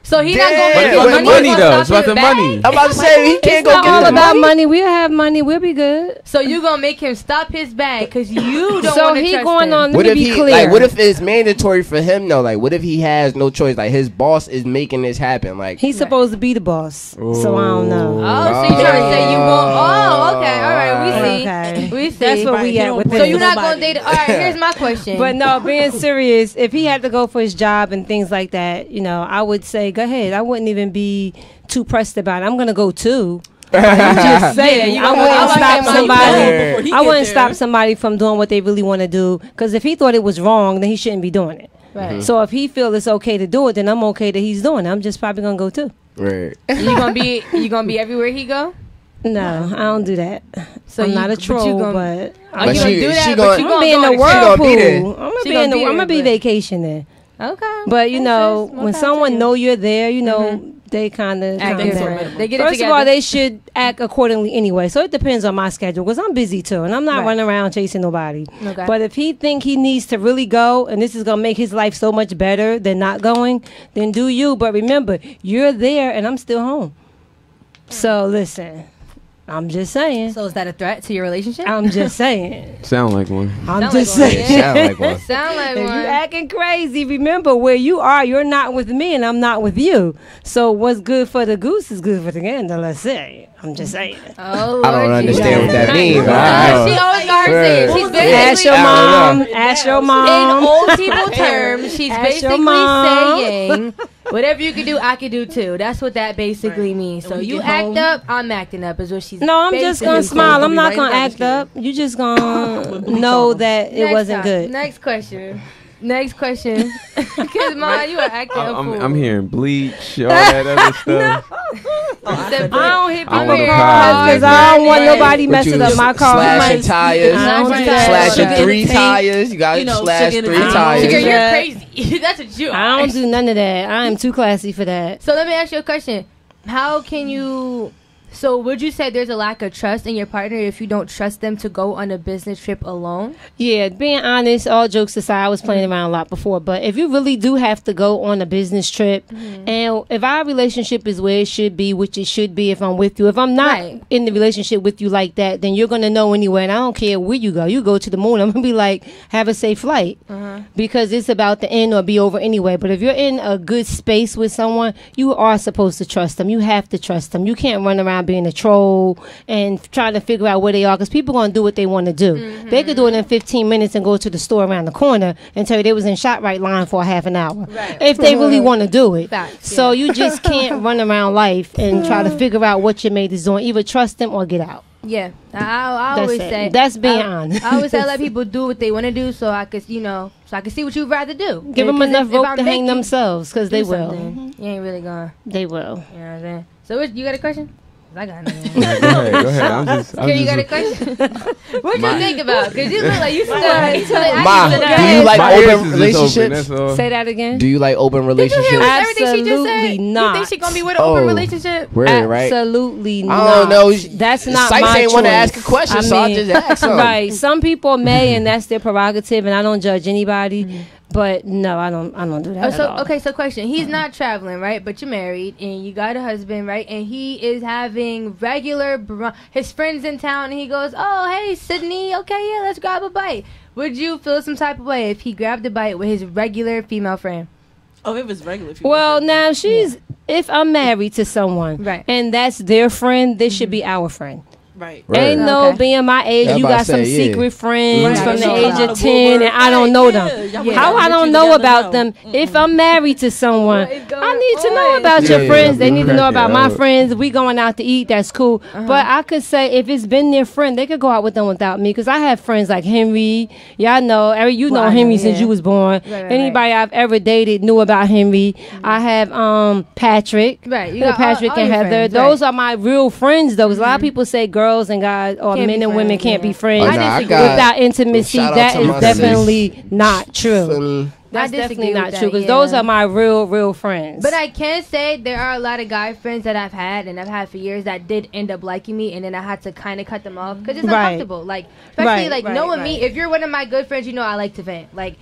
So he not going But with it's about the money though. It's about the money. I'm about to say he can't It's go not get all the about money. money. We'll have money. We'll be good. So you gonna make him stop his bag because you don't So want to he trust going him. on. What Let if me be he clear. like? What if it's mandatory for him though? Like, what if he has no choice? Like, his boss is making this happen. Like, He's supposed to be the boss, so I don't know. Oh, so you trying to say you won't? Oh, okay, all right, we see. Okay. We see. That's where we at with So this. you're not gonna date? All right, here's my question. But no, being serious, if he had to go for his job and things like that, you know, I would say go ahead. I wouldn't even be too pressed about it. I'm gonna go too. I'm just saying, Yeah, I wouldn't stop somebody. he I get wouldn't there. stop somebody from doing what they really want to do. Because if he thought it was wrong, then he shouldn't be doing it. Right. So if he feel it's okay to do it, then I'm okay that he's doing it. I'm just probably gonna go too. right? you gonna be everywhere he go? No, I don't do that. So I'm you- not a but you troll, gonna- but Oh, you gonna do that? she But gonna- you I'm gonna be go in the on a trip. whirlpool. be there. I'm gonna She be gonna in the. be I'm gonna there, be but- vacationing. Okay. But you Makes know, sense. More when power to someone you. know you're there, you know, they kind of Act different. They get it First of together. all, they should act accordingly anyway. So it depends on my schedule because I'm busy too, and I'm not Right. running around chasing nobody. Okay. But if he think he needs to really go, and this is gonna make his life so much better than not going, then do you. But remember, you're there, and I'm still home. So listen, I'm just saying. So is that a threat to your relationship? I'm just saying. Sound like one. I'm Sound just like saying. Sound like one. Sound like If one. you acting crazy, remember where you are. You're not with me, and I'm not with you. So what's good for the goose is good for the gander. Let's say. I'm just saying. Oh, I don't Lord understand what that means. But She always got her saying. She's Ask your basically mom. Ask your in mom. old people terms. She's Ask your basically mom. saying, whatever you can do, I can do too. That's what that basically means. So we you get act home- up, I'm acting up. Is what she's. No, I'm just gonna basically smile. saying. I'm not right gonna back act to up. You just gonna know that it Next wasn't time. good. Next question. Next question. Because man, you are acting a fool. I'm hearing bleach, all that other stuff. I don't hit I people wanna cars because I don't want nobody What messing you up my car. slashing tires, I don't do that. slashing Sugar in 3 the tank. tires. You got to You know, slash sugar in the 3 tank. tires. Sugar, you're Yeah. crazy. That's what you are. I don't do none of that. I am too classy for that. So let me ask you a question. How can you... So would you say there's a lack of trust in your partner if you don't trust them to go on a business trip alone? Yeah, being honest, all jokes aside, I was playing around a lot before. But if you really do have to go on a business trip, and if our relationship is where it should be, which it should be if I'm with you, if I'm not Right. in the relationship with you like that, then you're going to know anyway. And I don't care where you go. You go to the moon, I'm going to be like, have a safe flight. Because it's about to end or be over anyway. But if you're in a good space with someone, you are supposed to trust them. You have to trust them. You can't run around being a troll and trying to figure out where they are because people going to do what they want to do. They could do it in 15 minutes and go to the store around the corner and tell you they was in ShopRite line for a half an hour. Right. If they really want to do it. Facts, So you just can't run around life and try to figure out what your mate is doing. Either trust them or get out. Yeah. I That's always it. say... That's being I honest. always say I let people do what they want to do so I could, you know, so I can see what you'd rather do. Give them 'Cause enough if rope I to make hang you themselves because they do will. something, You ain't really gonna... They will. You know what I'm saying? So what, you got a question? 'Cause I got none. Go ahead. I'm just. Here, you got a question? What you think about? Because you look like you still... Ma, do you like My ears open is just open, relationships? that's all. Say that again. Do you like open relationships? Everything she just said. Absolutely You not. think she gonna be with an open Oh. relationship? Word, right? Absolutely not. I don't know. That's not Sites my ain't choice. want to ask a question, so I just asked them. Right. Some people may, and that's their prerogative, and I don't judge anybody. But no, I don't do that. at all. Okay, so question. He's not traveling, right? But you're married and you got a husband, right? And he is having regular... his friends in town and he goes, oh, hey, Sydney. Okay, yeah, let's grab a bite. Would you feel some type of way if he grabbed a bite with his regular female friend? Oh, if it's regular. Well, now if I'm married to someone, Right. and that's their friend, this should be our friend. Right. Ain't no being my age. You got some secret friends from the age of 10, and I don't know them. How I don't know about them? If I'm married to someone, I need to know about your friends. They need to know about my friends. We going out to eat. That's cool. But I could say if it's been their friend, they could go out with them without me because I have friends like Henry. Y'all know, you know Henry since you was born. Anybody I've ever dated knew about Henry. I have Patrick. Right. You got Patrick and Heather. Friends, those are my real friends. Though, 'cause a lot of people say girls and guys or men and women can't be friends without intimacy. That is definitely not true. That's definitely not true because those are my real friends. But I can say there are a lot of guy friends that I've had and I've had for years that did end up liking me, and then I had to kind of cut them off because it's uncomfortable. Like especially knowing me. If you're one of my good friends, you know I like to vent. Like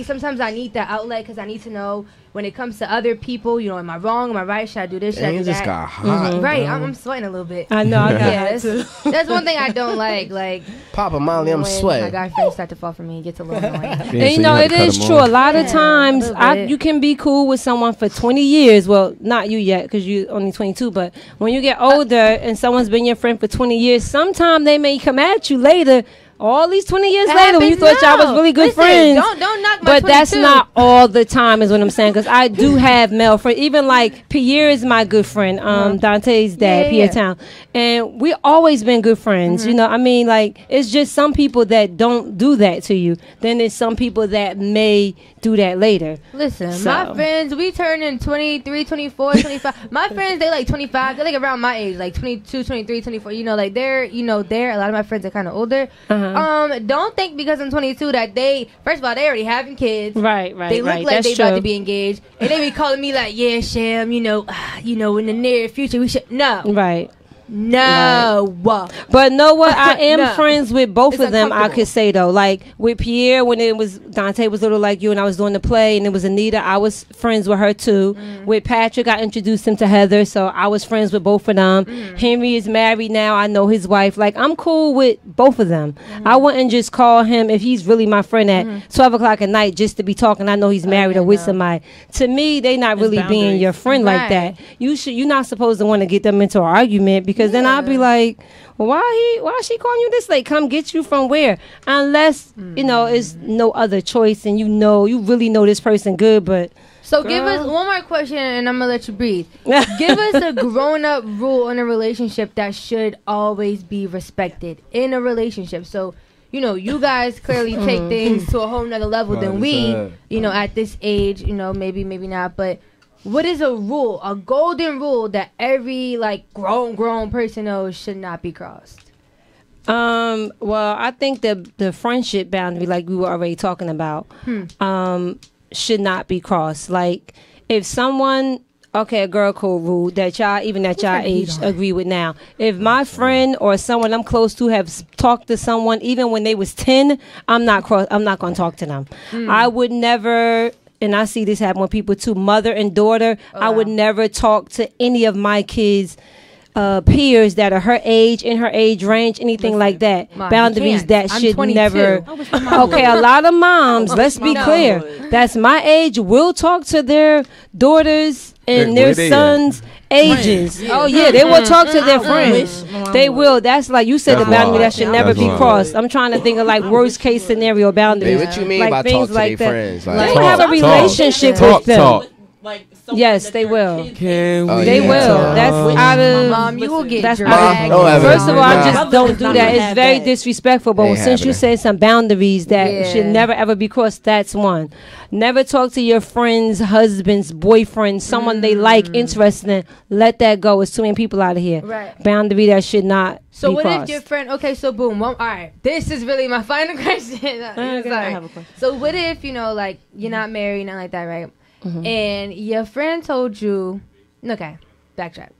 sometimes I need that outlet because I need to know when it comes to other people. You know, am I wrong? Am I right? Should I do this? Should I do that? Just got hot. Right, I'm sweating a little bit. I know. I got that's one thing I don't like. Like Papa Molly, I'm sweating. My guy friends start to fall for me. It gets a little annoying. And you know, it is true. A lot of times, you can be cool with someone for 20 years. Well, not you yet, because you're only 22. But when you get older and someone's been your friend for 20 years, sometimes they may come at you later. All these 20 years later, when you thought y'all was really good friends. Don't knock my But 22. that's not all the time, is what I'm saying. Because I do have male friends. Even like Pierre is my good friend. Dante's dad, Pierre Town, and we always been good friends. You know, I mean, like it's just some people that don't do that to you. Then there's some people that may do that later. Listen, my friends, we turning 23, 24, 25. My friends, they like 25. They're like around my age, like 22, 23, 24. You know, like they're a lot of my friends are kind of older. Don't think because I'm 22 that first of all, they already having kids. Right. They look like they about to be engaged, and they be calling me like, yeah, Sham, in the near future we should Right. No. Right. But know what? I am friends with both of them, I could say, though. Like, with Pierre, when it was Dante was little like you and I was doing the play, and it was Anita, I was friends with her, too. With Patrick, I introduced him to Heather, so I was friends with both of them. Henry is married now. I know his wife. Like, I'm cool with both of them. I wouldn't just call him, if he's really my friend, at 12 o'clock at night just to be talking. I know he's married or with somebody. To me, they not really being your friend like that. You're not supposed to want to get them into an argument, because then I'll be like, well, why is she calling you this late? Come get you from where? Unless, it's no other choice and you really know this person good, but... So give us one more question and I'm going to let you breathe. Give us a grown-up rule in a relationship that should always be respected in a relationship. So, you guys clearly take things to a whole nother level than we, at this age, maybe not, but... What is a rule, a golden rule that every grown person knows should not be crossed? Well, I think the friendship boundary, like we were already talking about, should not be crossed. Like if someone, a girl code rule that y'all age agree with now. If my friend or someone I'm close to have talked to someone even when they was 10, I'm not going to talk to them. I would never. And I see this happen with people too, mother and daughter. I would never talk to any of my kids' peers that are her age, in her age range, anything like that. Mom, boundaries that should 22. never. Okay, a lot of moms, let's be clear, that's my age, will talk to their daughters and their sons' ages. Oh yeah, they will talk to their friends. They will. That's like you said, the boundary that should never be crossed. I'm trying to think of like worst case scenario boundaries. What you mean by talk to their friends? Like they have a relationship with them. Yes, they will. They will. That's out of. Mom, you will get dragged. First of all, I just don't do that. It's very disrespectful. But since you said some boundaries that should never ever be crossed, that's one. Never talk to your friends' husbands, boyfriends, someone they like, interested in. Let that go. It's too many people out of here. Right. Boundary that should not. So be what crossed. if your friend? Okay, so boom. All right, this is really my final question. I have a question. So what if you're not married, nothing like that, right? And your friend told you, okay, backtrack.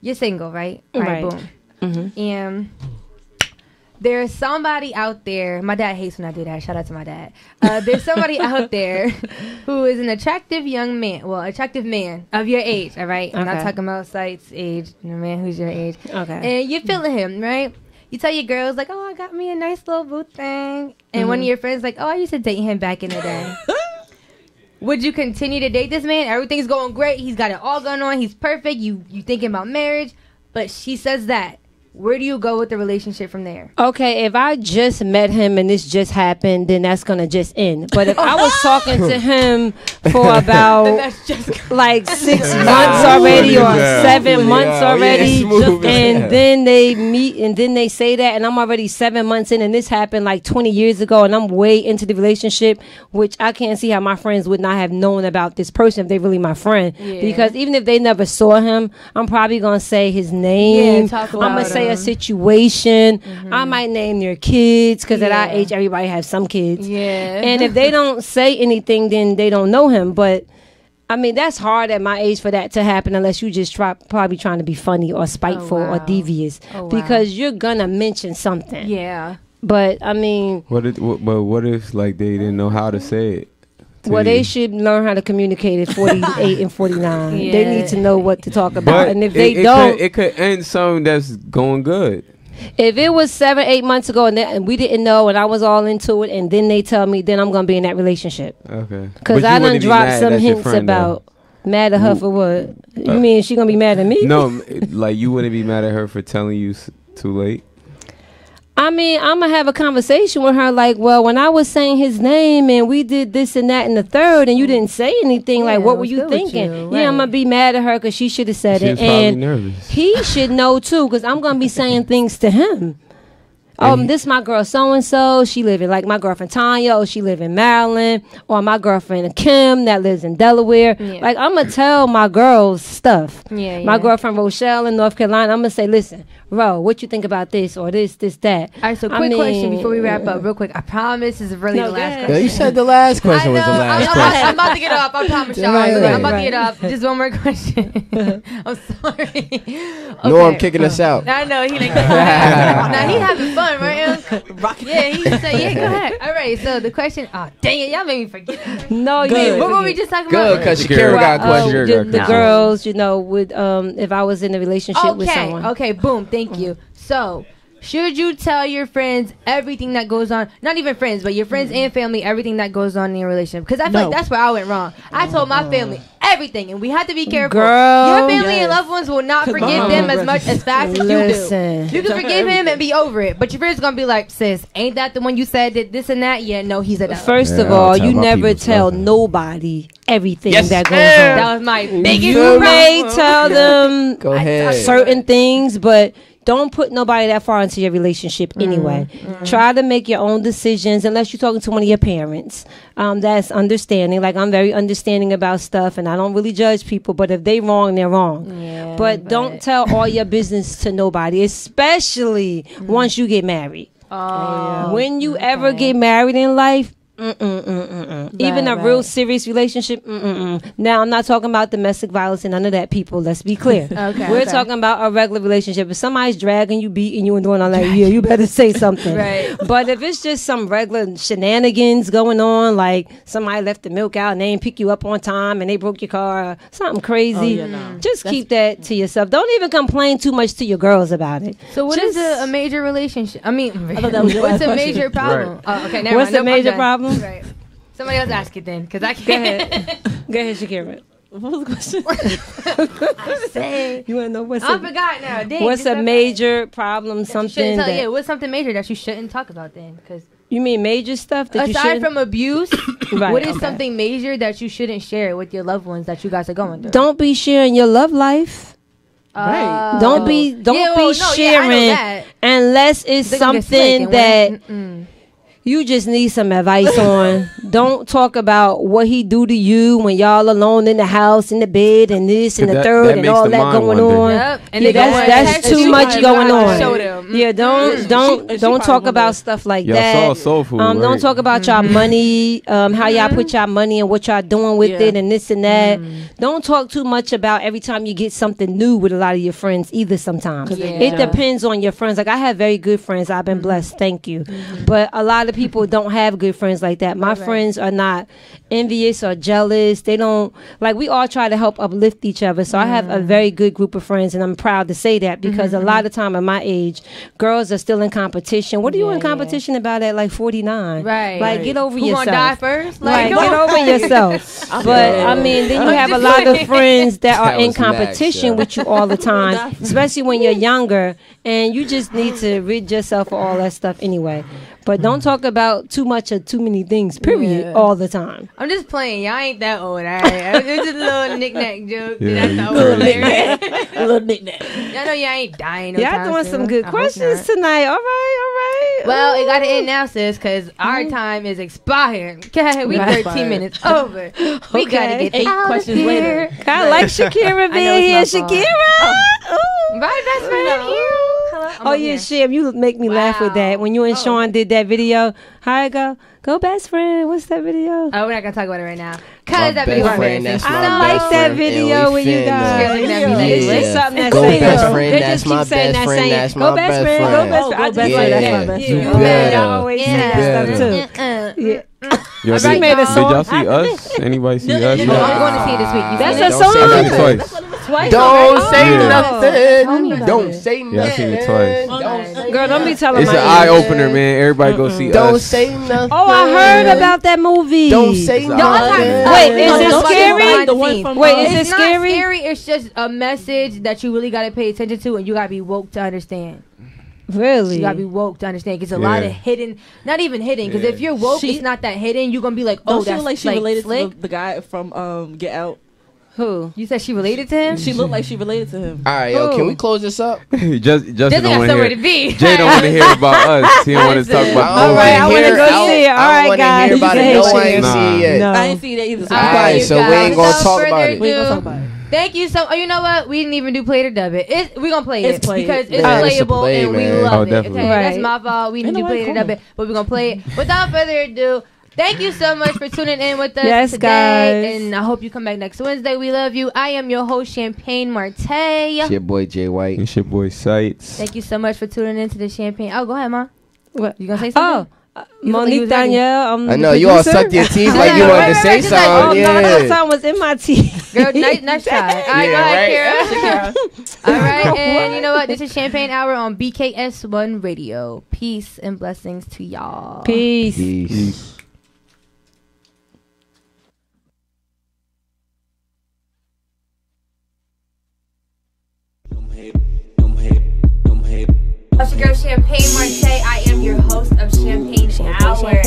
You're single, right? Right. Boom. And there's somebody out there. My dad hates when I do that. Shout out to my dad. There's somebody out there who is an attractive young man. Well, attractive man of your age. All right. I'm not talking about size, age. A man who's your age. Okay. And you're feeling him, right? You tell your girls like, oh, I got me a nice little boo thing. And one of your friends like, oh, I used to date him back in the day. Would you continue to date this man? Everything's going great. He's got it all going on. He's perfect. You thinking about marriage. But she says that. where do you go with the relationship from there? Okay, if I just met him and this just happened, then that's gonna just end. But if I was talking to him for about like 6 months already or 7 months already, and then they meet and then they say that, and I'm already 7 months in, and this happened like 20 years ago, and I'm way into the relationship, which I can't see how my friends would not have known about this person if they really my friend. Because even if they never saw him, I'm probably gonna say his name. I'm gonna say a situation. I might name their kids because at our age everybody has some kids. And if they don't say anything, then they don't know him. But I mean, that's hard at my age for that to happen unless you just probably trying to be funny or spiteful or devious, because you're gonna mention something. But I mean, what if like they didn't know how to say it? Well, they should learn how to communicate at 48 and 49. They need to know what to talk about. But and if they don't, it could end something that's going good. If it was 7-8 months ago and we didn't know and I was all into it, and then they tell me, then I'm gonna be in that relationship. Okay. Because I done dropped some hints about mad at her for what? You mean she gonna be mad at me? No, like you wouldn't be mad at her for telling you too late. I mean, I'm going to have a conversation with her like, well, when I was saying his name and we did this and that and the third and you didn't say anything, like, what were you thinking? Yeah, I'm going to be mad at her because she should have said it. And nervous. He should know, too, because I'm going to be saying things to him. This my girl so-and-so, she live in, like my girlfriend Tanya, or she live in Maryland, or my girlfriend Kim that lives in Delaware. Like, I'm going to tell my girls stuff. My girlfriend Rochelle in North Carolina, I'm going to say, listen, Ro, what you think about this or this, that? All right, so quick question before we wrap up, real quick. I promise this is really the last question. Yeah, you said the last question was the last question. I'm about to get up. I promise y'all. I'm about to get up. Just one more question. I'm sorry. Norm kicking us out. I know. He like, now he having fun, right? Yeah, he said, yeah, go ahead. All right, so the question, oh, dang it, y'all made me forget. No, what were we just talking about? Good, because Shakira got a question. The girls, you know, would if I was in a relationship with someone. Okay, boom, thank you. So, should you tell your friends everything that goes on? Not even friends, but your friends and family, everything that goes on in your relationship? Because I feel like that's where I went wrong. I told my family everything, and we had to be careful. Your family and loved ones will not forgive them as much as fast as you do. You can forgive him and be over it, but your friends gonna be like, sis, ain't that the one you said did this and that? Yeah, no, he's a dog. First of all, you never tell nobody everything that goes on. That was my biggest You may tell them Go ahead. certain things, but don't put nobody that far into your relationship anyway. Try to make your own decisions unless you're talking to one of your parents. That's understanding. Like, I'm very understanding about stuff, and I don't really judge people, but if they wrong, they're wrong. But don't tell all your business to nobody, especially once you get married. When you ever get married in life, even a real serious relationship, Now, I'm not talking about domestic violence and none of that, people. Let's be clear. We're talking about a regular relationship. If somebody's dragging you, beating you, and doing all that, you better say something. But if it's just some regular shenanigans going on, like somebody left the milk out and they didn't pick you up on time and they broke your car, something crazy, just keep that to yourself. Don't even complain too much to your girls about it. So what is a major relationship? I mean, what's a major problem? Okay, never mind. What's the major problem? Right. Somebody else ask it then, because I can't. Go ahead, Shakira. What was the question? You want to know what's I forgot now. Dang, what's a major problem? Something that what's something major that you shouldn't talk about then? Because you mean major stuff that aside from abuse, what is something major that you shouldn't share with your loved ones that you guys are going through? Don't be sharing your love life. Don't be sharing unless it's something that you just need some advice on. Don't talk about what he do to you when y'all alone in the house, in the bed, and this and the third, and all that going on. And that's too much going on. Yeah, don't talk about stuff like that. Don't talk about y'all money, how y'all put y'all money and what y'all doing with it, and this and that. Don't talk too much about every time you get something new with a lot of your friends either. Sometimes it depends on your friends. Like, I have very good friends. I've been blessed, thank you. But a lot of people don't have good friends like that. My friends are not envious or jealous. They don't, like, we all try to help uplift each other. So I have a very good group of friends, and I'm proud to say that, because a lot of time at my age, girls are still in competition. What are you in competition about at like 49? Right. Like, get over yourself. Who gonna die first? Like, get over yourself. But I mean, then you have a lot of friends that are That in was Max, competition yeah. with you all the time, especially when you're younger, and you just need to rid yourself of all that stuff anyway. But don't talk about too much or too many things, period, all the time. I'm just playing. Y'all ain't that old, all right? It's just a little knick-knack joke. Yeah, That's you the crazy. old lyric. A little knick-knack. Y'all know y'all ain't dying no Y'all time doing soon. some good I hope questions not. tonight. All right. Well, it got to end now, sis, because our time is expired. Okay, we Right. 13 minutes over. We got to get 8 out questions of here. later. Kind of like Shakira I being know here. it's my fault. Shakira. Ooh. My best friend here. Hello. I'm Oh over yeah, here. Sham, you make me laugh with that. When you and Sean did that video, how it go? Go best friend. What's that video? Oh, we're not gonna talk about it right now. My Cause that best video friend, embarrassing. that's my I best like that friend, video and we when you finna- guys. Looking at me like, It's something that Go saying, best though. friend, They that's just keep my saying best that friend, saying, that's go my best best friend, go friend. best friend. I Go just best say friend, that. that's my best Yeah, friend. man, I better. always say Yeah. that stuff too. Yeah. Yo, She did, made a did song. y'all see us? Anybody see us? I'm going to see it this week. You That's seen a it? I Don't song. say seen it twice. Twice Don't already? say Yeah. Tell me nothing. about Don't it. say Yeah, I seen it twice. nothing. Don't say Girl, don't be telling It's my an eye age. opener, man. Everybody go see Don't us. say nothing. Oh, I heard about that movie. Don't say No, I'm talking nothing. Wait, is it Don't scary? behind the one scenes. from, Wait, is it It's not scary? scary. It's just a message that you really got to pay attention to, and you got to be woke to understand. Really? You got to be woke to understand. Because a lot of hidden, not even hidden. Because if you're woke, She- it's not that hidden. You're gonna be like, oh, Don't she that's look like she like related slick. to the guy from Get Out? Who? You said she related to him. She looked like she related to him. All right, yo, can we close this up? Justin Justin don't got want somewhere to to hear. be. Jay don't want to hear about us. He don't want to talk about the All movie. right, I want to go see it. All I right, want to guys. hear about it. No, I ain't Nah. see it yet. No. I ain't see that either. So All I'm right, quiet. so we ain't gonna Without talk about further it. We ain't gonna talk ado, about it. Thank you so. Oh, you know what? We didn't even do play it or dub it. We're gonna play It's it played. because it's Yeah, it's a playable play, and we man. love Oh, it. definitely. Okay, that's Right. my fault. We didn't do Ain't play it or nobody dub it, but we're gonna play it. Without further ado, thank you so much for tuning in with us Yes, today, guys. and I hope you come back next Wednesday. We love you. I am your host, Champagne Marte. It's your boy Jay White. It's your boy Sights. Thank you so much for tuning into the Champagne. Oh, go ahead, Ma. What? You gonna say something? Oh, You look like you Monique was ready. Danielle. I know you all sucked your teeth like you wanted to say Just like, Oh something. no, that Yeah. song was in my teeth. Girl, nice try. All right, go ahead, right. Kara. All right, and you know what? This is Champagne Hour on BKS1 Radio. Peace and blessings to y'all. Peace. Peace. It's your girl Champagne Marte. I am your host of Champagne Hour.